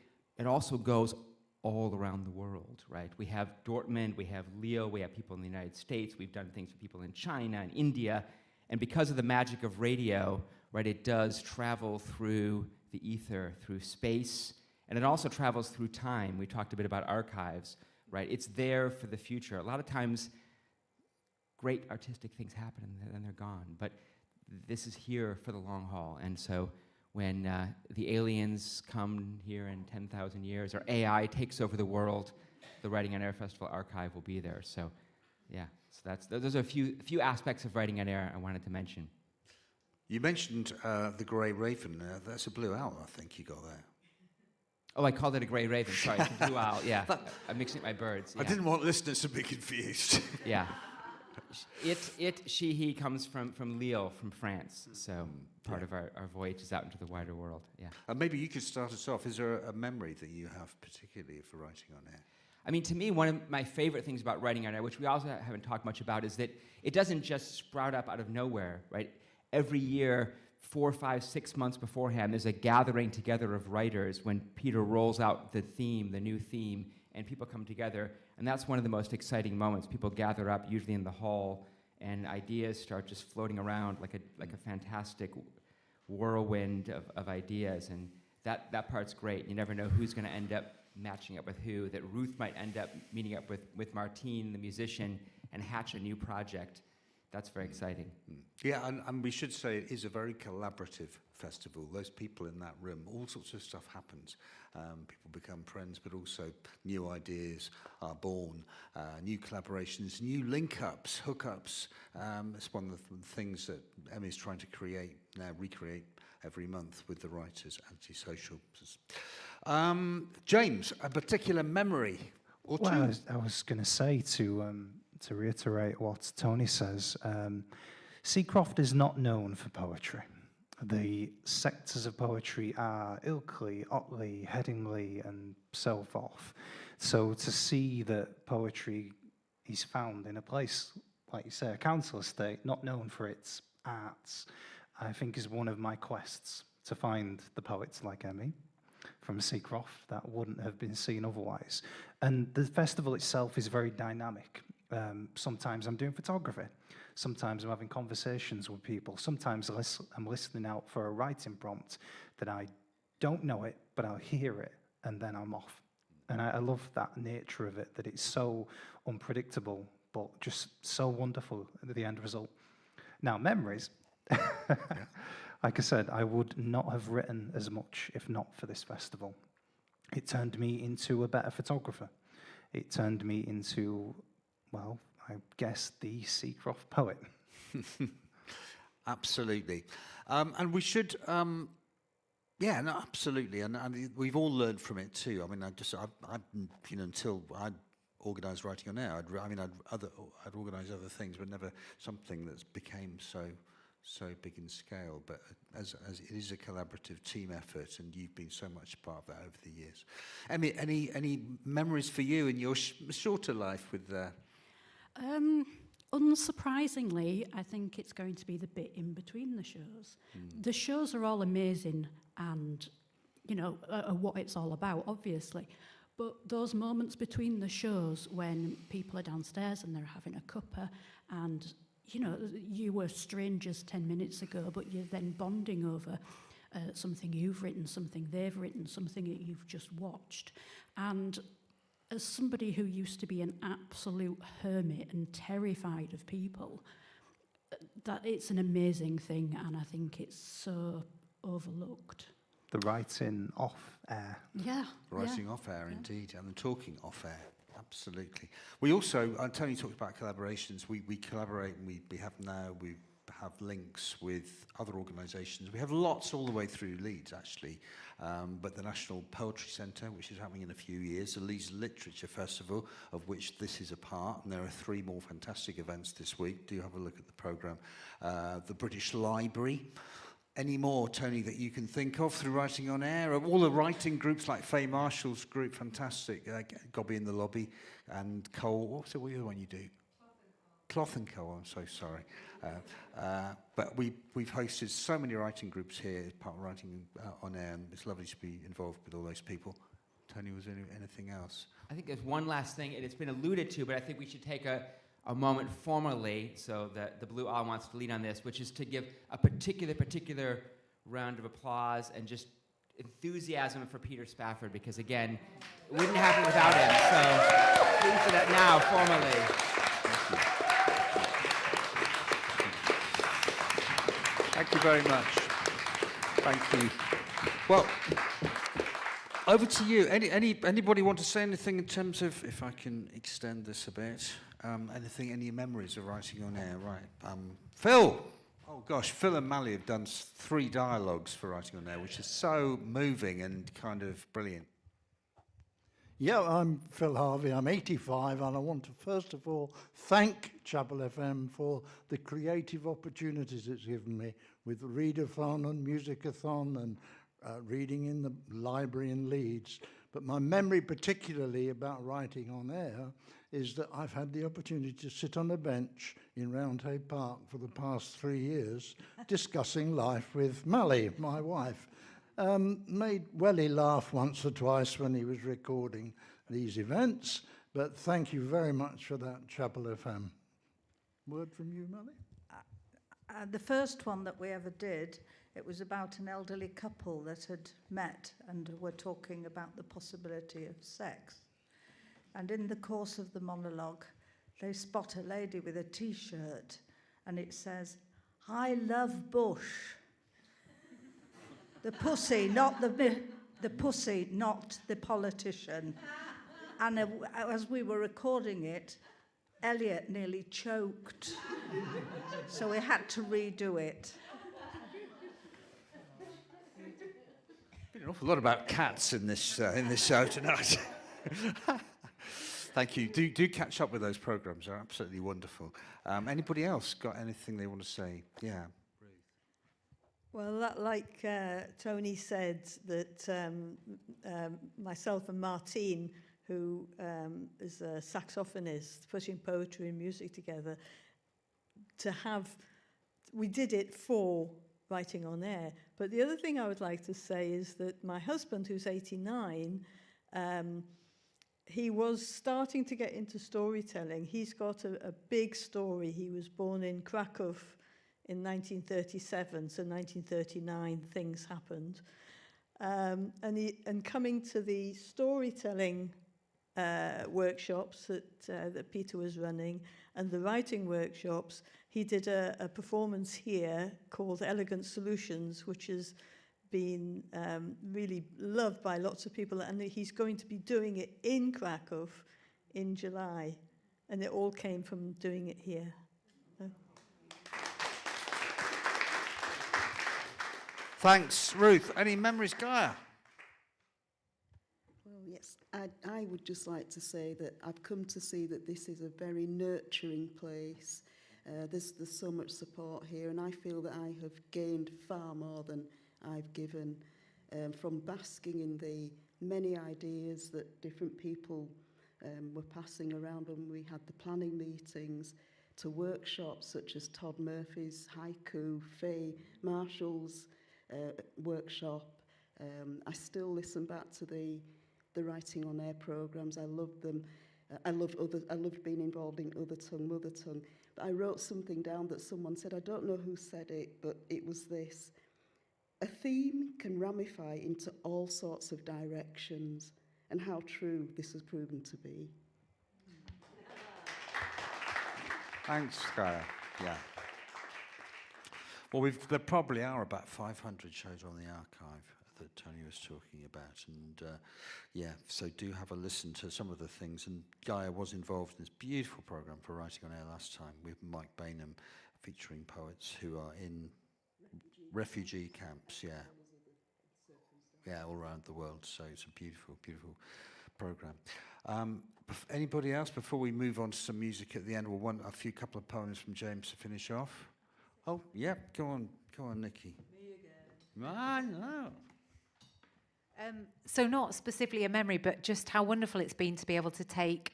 also goes all around the world, right? We have Dortmund, we have Leo, we have people in the United States, we've done things for people in China and India, and because of the magic of radio, right, it does travel through the ether, through space, and it also travels through time. We talked a bit about archives, right? It's there for the future. A lot of times, great artistic things happen and then they're gone. But this is here for the long haul. And so when the aliens come here in 10,000 years, or AI takes over the world, the Writing on Air Festival archive will be there. So, yeah. So those are a few aspects of Writing on Air I wanted to mention. You mentioned the Grey Raven. That's a blue owl, I think you got there. Oh, I called it a Grey Raven. Sorry, it's a blue owl. Yeah, I'm mixing up my birds. Yeah. I didn't want listeners to be confused. Yeah, she, he comes from Lille, from France. So part of our voyage is out into the wider world. Yeah. And maybe you could start us off. Is there a memory that you have particularly for writing on air? I mean, to me, one of my favorite things about writing on air, which we also haven't talked much about, is that it doesn't just sprout up out of nowhere, right? Every year, 4, 5, 6 months beforehand, there's a gathering together of writers when Peter rolls out the theme, the new theme, and people come together. And that's one of the most exciting moments. People gather up, usually in the hall, and ideas start just floating around like a fantastic whirlwind of ideas. And that part's great. You never know who's going to end up matching up with who, that Ruth might end up meeting up with Martine, the musician, and hatch a new project. That's very exciting. Yeah, and we should say it is a very collaborative festival. Those people in that room, all sorts of stuff happens. People become friends, but also new ideas are born, new collaborations, new link-ups, hookups. It's one of the things that Emmy's trying to recreate every month with the writers, Antisocial. James, a particular memory or two? Well, I was going to say to reiterate what Tony says, Seacroft is not known for poetry. The sectors of poetry are Ilkley, Otley, Headingley, and so forth. So to see that poetry is found in a place, like you say, a council estate, not known for its arts, I think is one of my quests, to find the poets like Emmy from Seacroft that wouldn't have been seen otherwise. And the festival itself is very dynamic. Sometimes I'm doing photography. Sometimes I'm having conversations with people. Sometimes I'm listening out for a writing prompt that I don't know it, but I'll hear it, and then I'm off. And I love that nature of it, that it's so unpredictable, but just so wonderful at the end result. Now, memories. Like I said, I would not have written as much if not for this festival. It turned me into a better photographer. It turned me into, well, I guess the Seacroft poet. Absolutely. And we should, yeah, no, absolutely. And we've all learned from it too. I mean, I you know, until I organised Writing on Air, I'd organise other things, but never something that's became so big in scale. But as it is a collaborative team effort, and you've been so much part of that over the years. Emmy, any memories for you in your shorter life with Unsurprisingly, I think it's going to be the bit in between the shows. The shows are all amazing and, you know, are what it's all about, obviously. But those moments between the shows when people are downstairs and they're having a cuppa and, you know, you were strangers 10 minutes ago, but you're then bonding over something you've written, something they've written, something that you've just watched. And as somebody who used to be an absolute hermit and terrified of people, that it's an amazing thing, and I think it's so overlooked. The writing off air. Yeah. Writing off air, indeed, and the talking off air. Absolutely. We also, Tony talked about collaborations. We collaborate, and we have links with other organisations. We have lots all the way through Leeds, actually. But the National Poetry Centre, which is happening in a few years, the Leeds Literature Festival, of which this is a part, and there are 3 more fantastic events this week. Do have a look at the programme. The British Library. Any more, Tony, that you can think of through Writing on Air? All the writing groups like Faye Marshall's group, fantastic. Gobby in the Lobby and Cole. What's the other one you do? Cloth and Co. I'm so sorry. But we've hosted so many writing groups here as part of Writing on Air, and it's lovely to be involved with all those people. Tony, was there anything else? I think there's one last thing, and it's been alluded to, but I think we should take a moment formally, so that the Blue Owl wants to lead on this, which is to give a particular round of applause and just enthusiasm for Peter Spafford, because again, it wouldn't happen without him. So please do that now, formally. Thank you very much. Thank you. Well, over to you. Anybody want to say anything in terms of, if I can extend this a bit, any memories of Writing on Air? Right. Phil. Oh gosh, Phil and Mally have done 3 dialogues for Writing on Air, which is so moving and kind of brilliant. Yeah, I'm Phil Harvey, I'm 85, and I want to first of all thank Chapel FM for the creative opportunities it's given me with Readathon and Musicathon and reading in the library in Leeds. But my memory particularly about Writing on Air is that I've had the opportunity to sit on a bench in Roundhay Park for the past 3 years discussing life with Mally, my wife. Made Welly laugh once or twice when he was recording these events, but thank you very much for that, Chapel FM. Word from you, Mally? The first one that we ever did, it was about an elderly couple that had met and were talking about the possibility of sex. And in the course of the monologue, they spot a lady with a T-shirt, and it says, "I love Bush." The pussy, not the pussy, not the politician. And as we were recording it, Elliot nearly choked. So we had to redo it. Been an awful lot about cats in this show tonight. Thank you. Do catch up with those programs. They're absolutely wonderful. Anybody else got anything they want to say? Yeah. Well, like Tony said, that myself and Martine, who is a saxophonist, putting poetry and music together, we did it for Writing on Air. But the other thing I would like to say is that my husband, who's 89, he was starting to get into storytelling. He's got a big story. He was born in Krakow in 1937, so 1939 things happened. And coming to the storytelling workshops that Peter was running and the writing workshops, he did a performance here called Elegant Solutions, which has been really loved by lots of people, and he's going to be doing it in Krakow in July, and it all came from doing it here. Thanks, Ruth. Any memories, Gaia? Well, yes, I would just like to say that I've come to see that this is a very nurturing place. There's so much support here, and I feel that I have gained far more than I've given from basking in the many ideas that different people were passing around when we had the planning meetings, to workshops such as Todd Murphy's Haiku, Faye Marshall's workshop. I still listen back to the Writing on Air programs. I love them. I love being involved in Other Tongue, Mother Tongue. But I wrote something down that someone said. I don't know who said it, but it was this: a theme can ramify into all sorts of directions, and how true this has proven to be. Thanks, Gaia. Yeah. Well, there probably are about 500 shows on the archive that Tony was talking about, and yeah, so do have a listen to some of the things. And Gaia was involved in this beautiful program for Writing on Air last time with Mike Bainham, featuring poets who are in refugee camps. Yeah, all around the world. So it's a beautiful, beautiful program. Anybody else before we move on to some music at the end? We'll want a couple of poems from James to finish off. Oh, yeah, go on, Nikki. Me again. I know. So not specifically a memory, but just how wonderful it's been to be able to take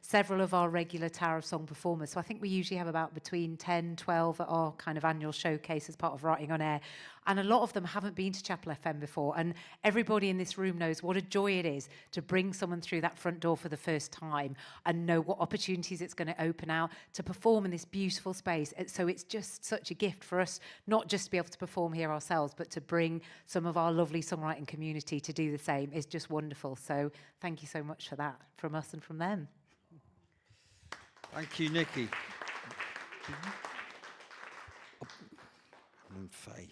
several of our regular Tower of Song performers. So I think we usually have about between 10, 12 at our kind of annual showcase as part of Writing on Air. And a lot of them haven't been to Chapel FM before. And everybody in this room knows what a joy it is to bring someone through that front door for the first time and know what opportunities it's going to open out to perform in this beautiful space. So it's just such a gift for us, not just to be able to perform here ourselves, but to bring some of our lovely songwriting community to do the same is just wonderful. So thank you so much for that from us and from them. Thank you, Nikki. And Faye.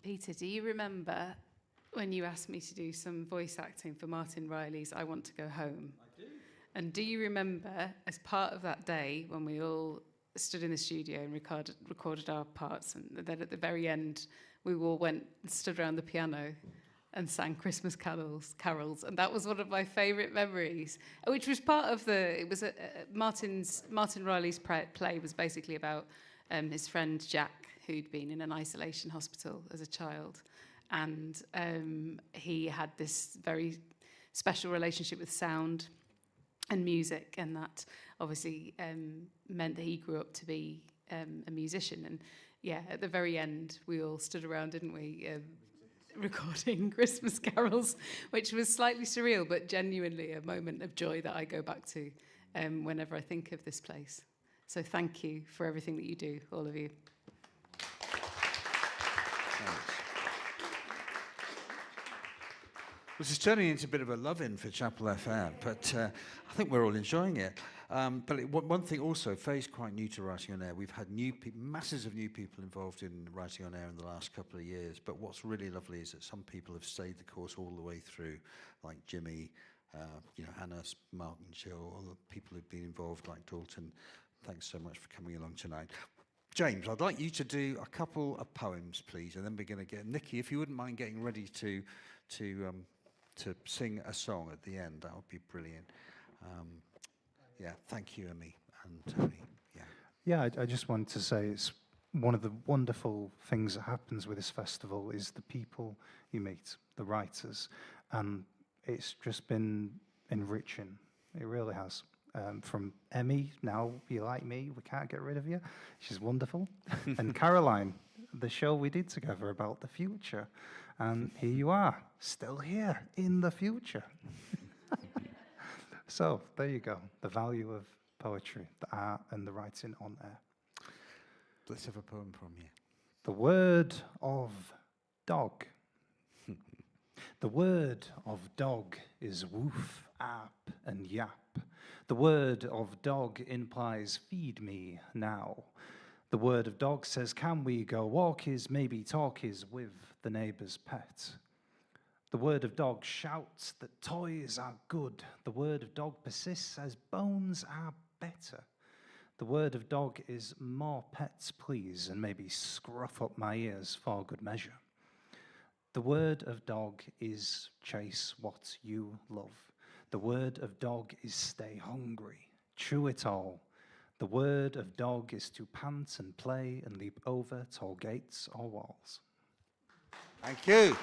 Peter, do you remember when you asked me to do some voice acting for Martin Riley's I Want to Go Home? I do. And do you remember, as part of that day, when we all stood in the studio and recorded our parts, and then at the very end, we all went and stood around the piano and sang Christmas carols, and that was one of my favourite memories, which was part of Martin Riley's play was basically about his friend Jack, who'd been in an isolation hospital as a child, and he had this very special relationship with sound and music, and that obviously meant that he grew up to be a musician. And yeah, at the very end, we all stood around, didn't we, recording Christmas carols, which was slightly surreal, but genuinely a moment of joy that I go back to whenever I think of this place. So thank you for everything that you do, all of you. This is turning into a bit of a love-in for Chapel FM, but I think we're all enjoying it. One thing also, Faye's quite new to Writing on Air. We've had masses of new people involved in Writing on Air in the last couple of years, but what's really lovely is that some people have stayed the course all the way through, like Jimmy, Hannah, Martin, Jill, all the people who've been involved, like Dalton. Thanks so much for coming along tonight. James, I'd like you to do a couple of poems, please, and then we're going to get Nikki, if you wouldn't mind getting ready to sing a song at the end. That would be brilliant. Yeah, thank you, Emmy and Tony. Yeah, I just wanted to say it's one of the wonderful things that happens with this festival is the people you meet, the writers, and it's just been enriching. It really has. From Emmy, now you like me, we can't get rid of you. She's wonderful. And Caroline, the show we did together about the future. And here you are, still here in the future. So there you go, the value of poetry, the art and the writing on air. Let's have a poem from you. The word of dog. The word of dog is woof, app, and yap. The word of dog implies feed me now. The word of dog says, can we go walkies, maybe talkies with the neighbour's pet? The word of dog shouts that toys are good. The word of dog persists, says bones are better. The word of dog is more pets, please, and maybe scruff up my ears for good measure. The word of dog is chase what you love. The word of dog is stay hungry, chew it all. The word of dog is to pant and play and leap over tall gates or walls. Thank you.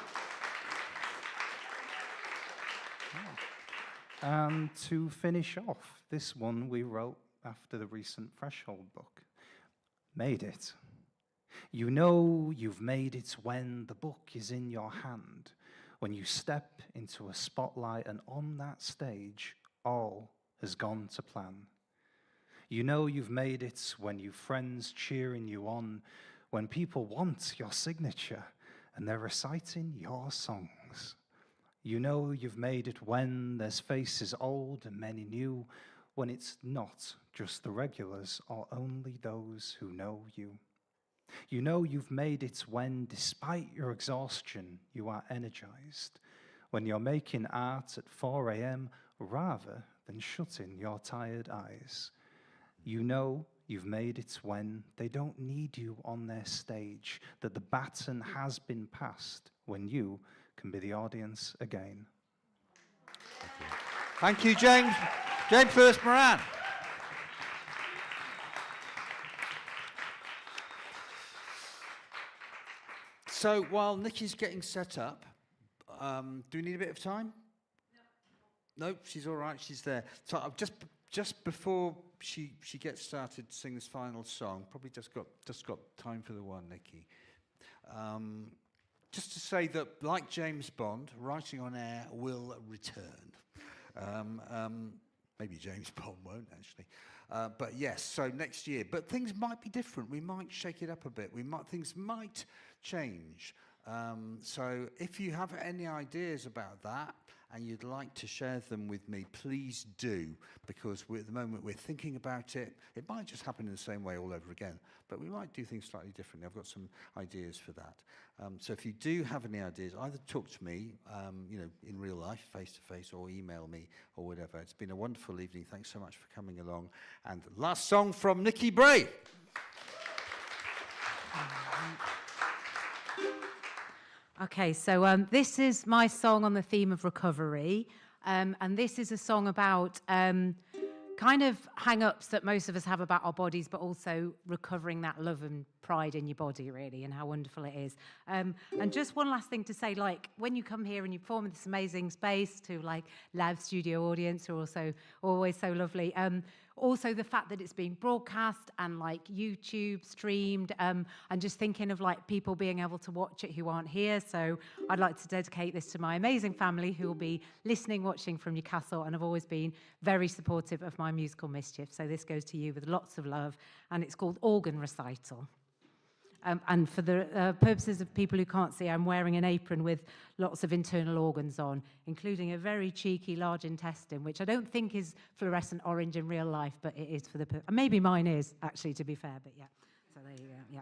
And to finish off, this one we wrote after the recent Threshold book. Made it. You know you've made it when the book is in your hand, when you step into a spotlight and on that stage, all has gone to plan. You know you've made it when you've friends cheering you on, when people want your signature and they're reciting your songs. You know you've made it when there's faces old and many new, when it's not just the regulars or only those who know you. You know you've made it when, despite your exhaustion, you are energized, when you're making art at 4 a.m. rather than shutting your tired eyes. You know you've made it when they don't need you on their stage, that the baton has been passed, when you can be the audience again. Thank you, James. James First Moran. So while Nikki's getting set up, do we need a bit of time? No, she's all right. She's there. So I've just before she gets started to sing this final song, probably just got time for the one, Nikki. Just to say that, like James Bond, Writing on Air will return. Maybe James Bond won't, actually. But yes, so next year. But things might be different. We might shake it up a bit. Things might change. So if you have any ideas about that and you'd like to share them with me, please do, because at the moment we're thinking about it. It might just happen in the same way all over again, but we might do things slightly differently. I've got some ideas for that. So if you do have any ideas, either talk to me, in real life, face to face, or email me, or whatever. It's been a wonderful evening. Thanks so much for coming along. And last song from Nikki Bray. Okay, so this is my song on the theme of recovery, and this is a song about kind of hang-ups that most of us have about our bodies, but also recovering that love and pride in your body, really, and how wonderful it is. And just one last thing to say, like, when you come here and you perform in this amazing space to, like, live studio audience who are also always so lovely, also the fact that it's being broadcast and, like, YouTube streamed, and just thinking of, like, people being able to watch it who aren't here. So I'd like to dedicate this to my amazing family who will be listening, watching from Newcastle, and have always been very supportive of my musical Mischief. So this goes to you with lots of love, and it's called Organ Recital. And for the purposes of people who can't see, I'm wearing an apron with lots of internal organs on, including a very cheeky large intestine, which I don't think is fluorescent orange in real life, but it is for the maybe mine is, actually, to be fair, but yeah. So there you go, yeah.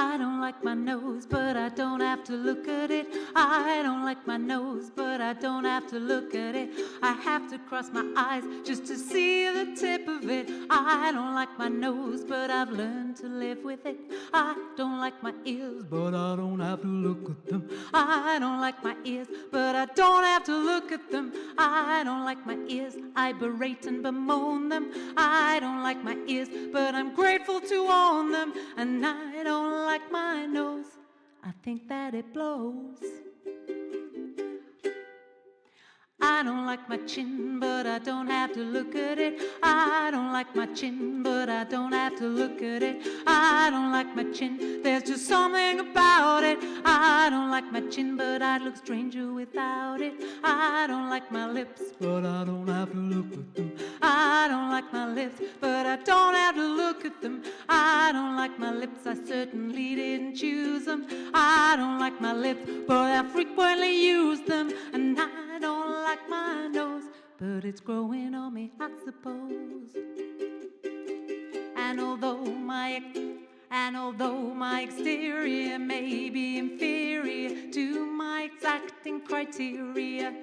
I don't like my nose, but I don't have to look at it. I don't like my nose, but I don't have to look at it. I have to cross my eyes just to see the tip of it. I don't like my nose, but I've learned to live with it. I don't like my ears, but I don't have to look at them. I don't like my ears, but I don't have to look at them. I don't like my ears, I berate and bemoan them. I don't like my ears, but I'm grateful to own them. And I don't like my nose, I think that it blows. I don't like my chin, but I don't have to look at it. I don't like my chin, but I don't have to look at it. I don't like my chin, there's just something about it. I don't like my chin, but I'd look stranger without it. I don't like my lips, but I don't have to look at them. I don't like my lips, but I don't have to look at them. I don't like my lips, I certainly didn't choose them. I don't like my lips, but I frequently use them. And I don't like my nose, but it's growing on me, I suppose. And although my And although my exterior may be inferior to my exacting criteria,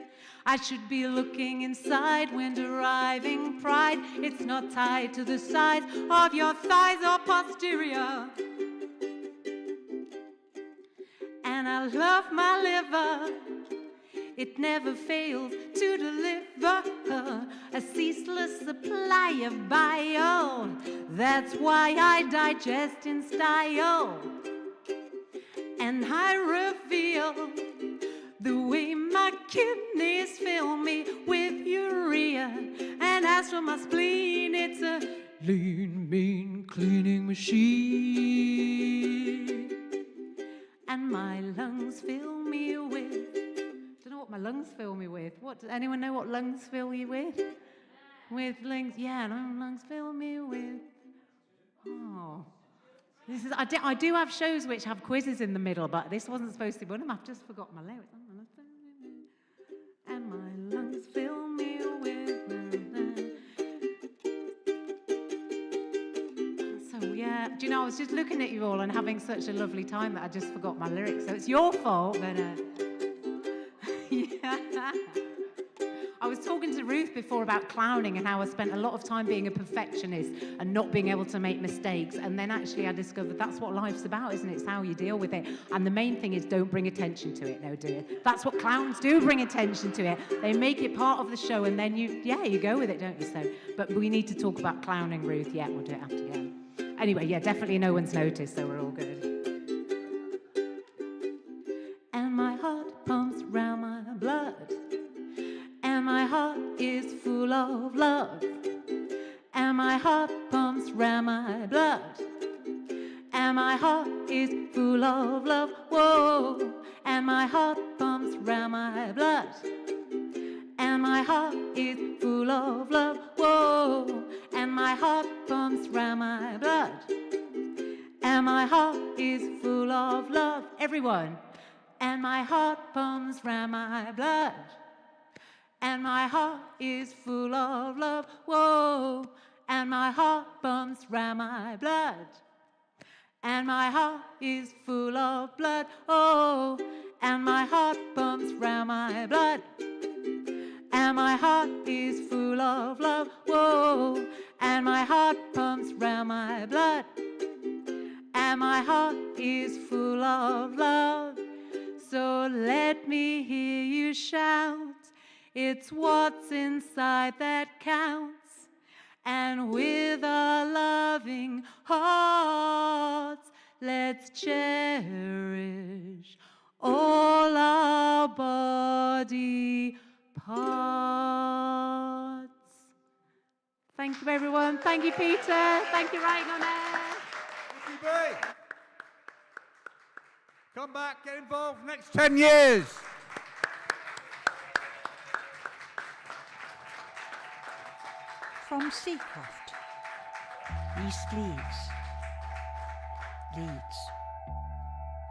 I should be looking inside when deriving pride. It's not tied to the size of your thighs or posterior. And I love my liver. It never fails to deliver a ceaseless supply of bile. That's why I digest in style. And I reveal the way my kidneys fill me with urea. And as for my spleen, it's a lean, mean cleaning machine. And my lungs fill me with, don't know what my lungs fill me with. What, does anyone know what lungs fill you with? With lungs, yeah, lungs fill me with, oh. This is, I do have shows which have quizzes in the middle, but this wasn't supposed to be one of them. I've just forgotten my lyrics. And my lungs fill me with. So yeah, do you know, I was just looking at you all and having such a lovely time that I just forgot my lyrics. So it's your fault, but yeah. I was talking to Ruth before about clowning and how I spent a lot of time being a perfectionist and not being able to make mistakes. And then actually I discovered that's what life's about, isn't it? It's how you deal with it. And the main thing is don't bring attention to it, no, do it. That's what clowns do, bring attention to it. They make it part of the show and then you go with it, don't you? So, but we need to talk about clowning, Ruth. Yeah, we'll do it after, yeah. Anyway, yeah, definitely no one's noticed, so we're all good. And my heart pumps round my blood. And my heart is full of love. And my heart pumps round my blood. And my heart is full of love. Whoa. And my heart pumps round my blood. And my heart is full of love. Whoa. And my heart pumps round my blood. And my heart is full of love. Everyone. And my heart pumps round my blood. And my heart is full of love, whoa. And my heart pumps round my blood. And my heart is full of blood, oh. And my heart pumps round my blood. And my heart is full of love, whoa. And my heart pumps round my blood. And my heart is full of love. So let me hear you shout. It's what's inside that counts. And with our loving hearts, let's cherish all our body parts. Thank you, everyone. Thank you, Peter. Thank you, Writing on Air. Ricky B. Come back, get involved next 10 years. From Seacroft, East Leeds,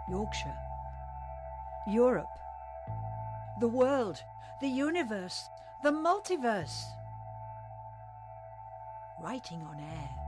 Yorkshire, Europe, the world, the universe, the multiverse. Writing on Air.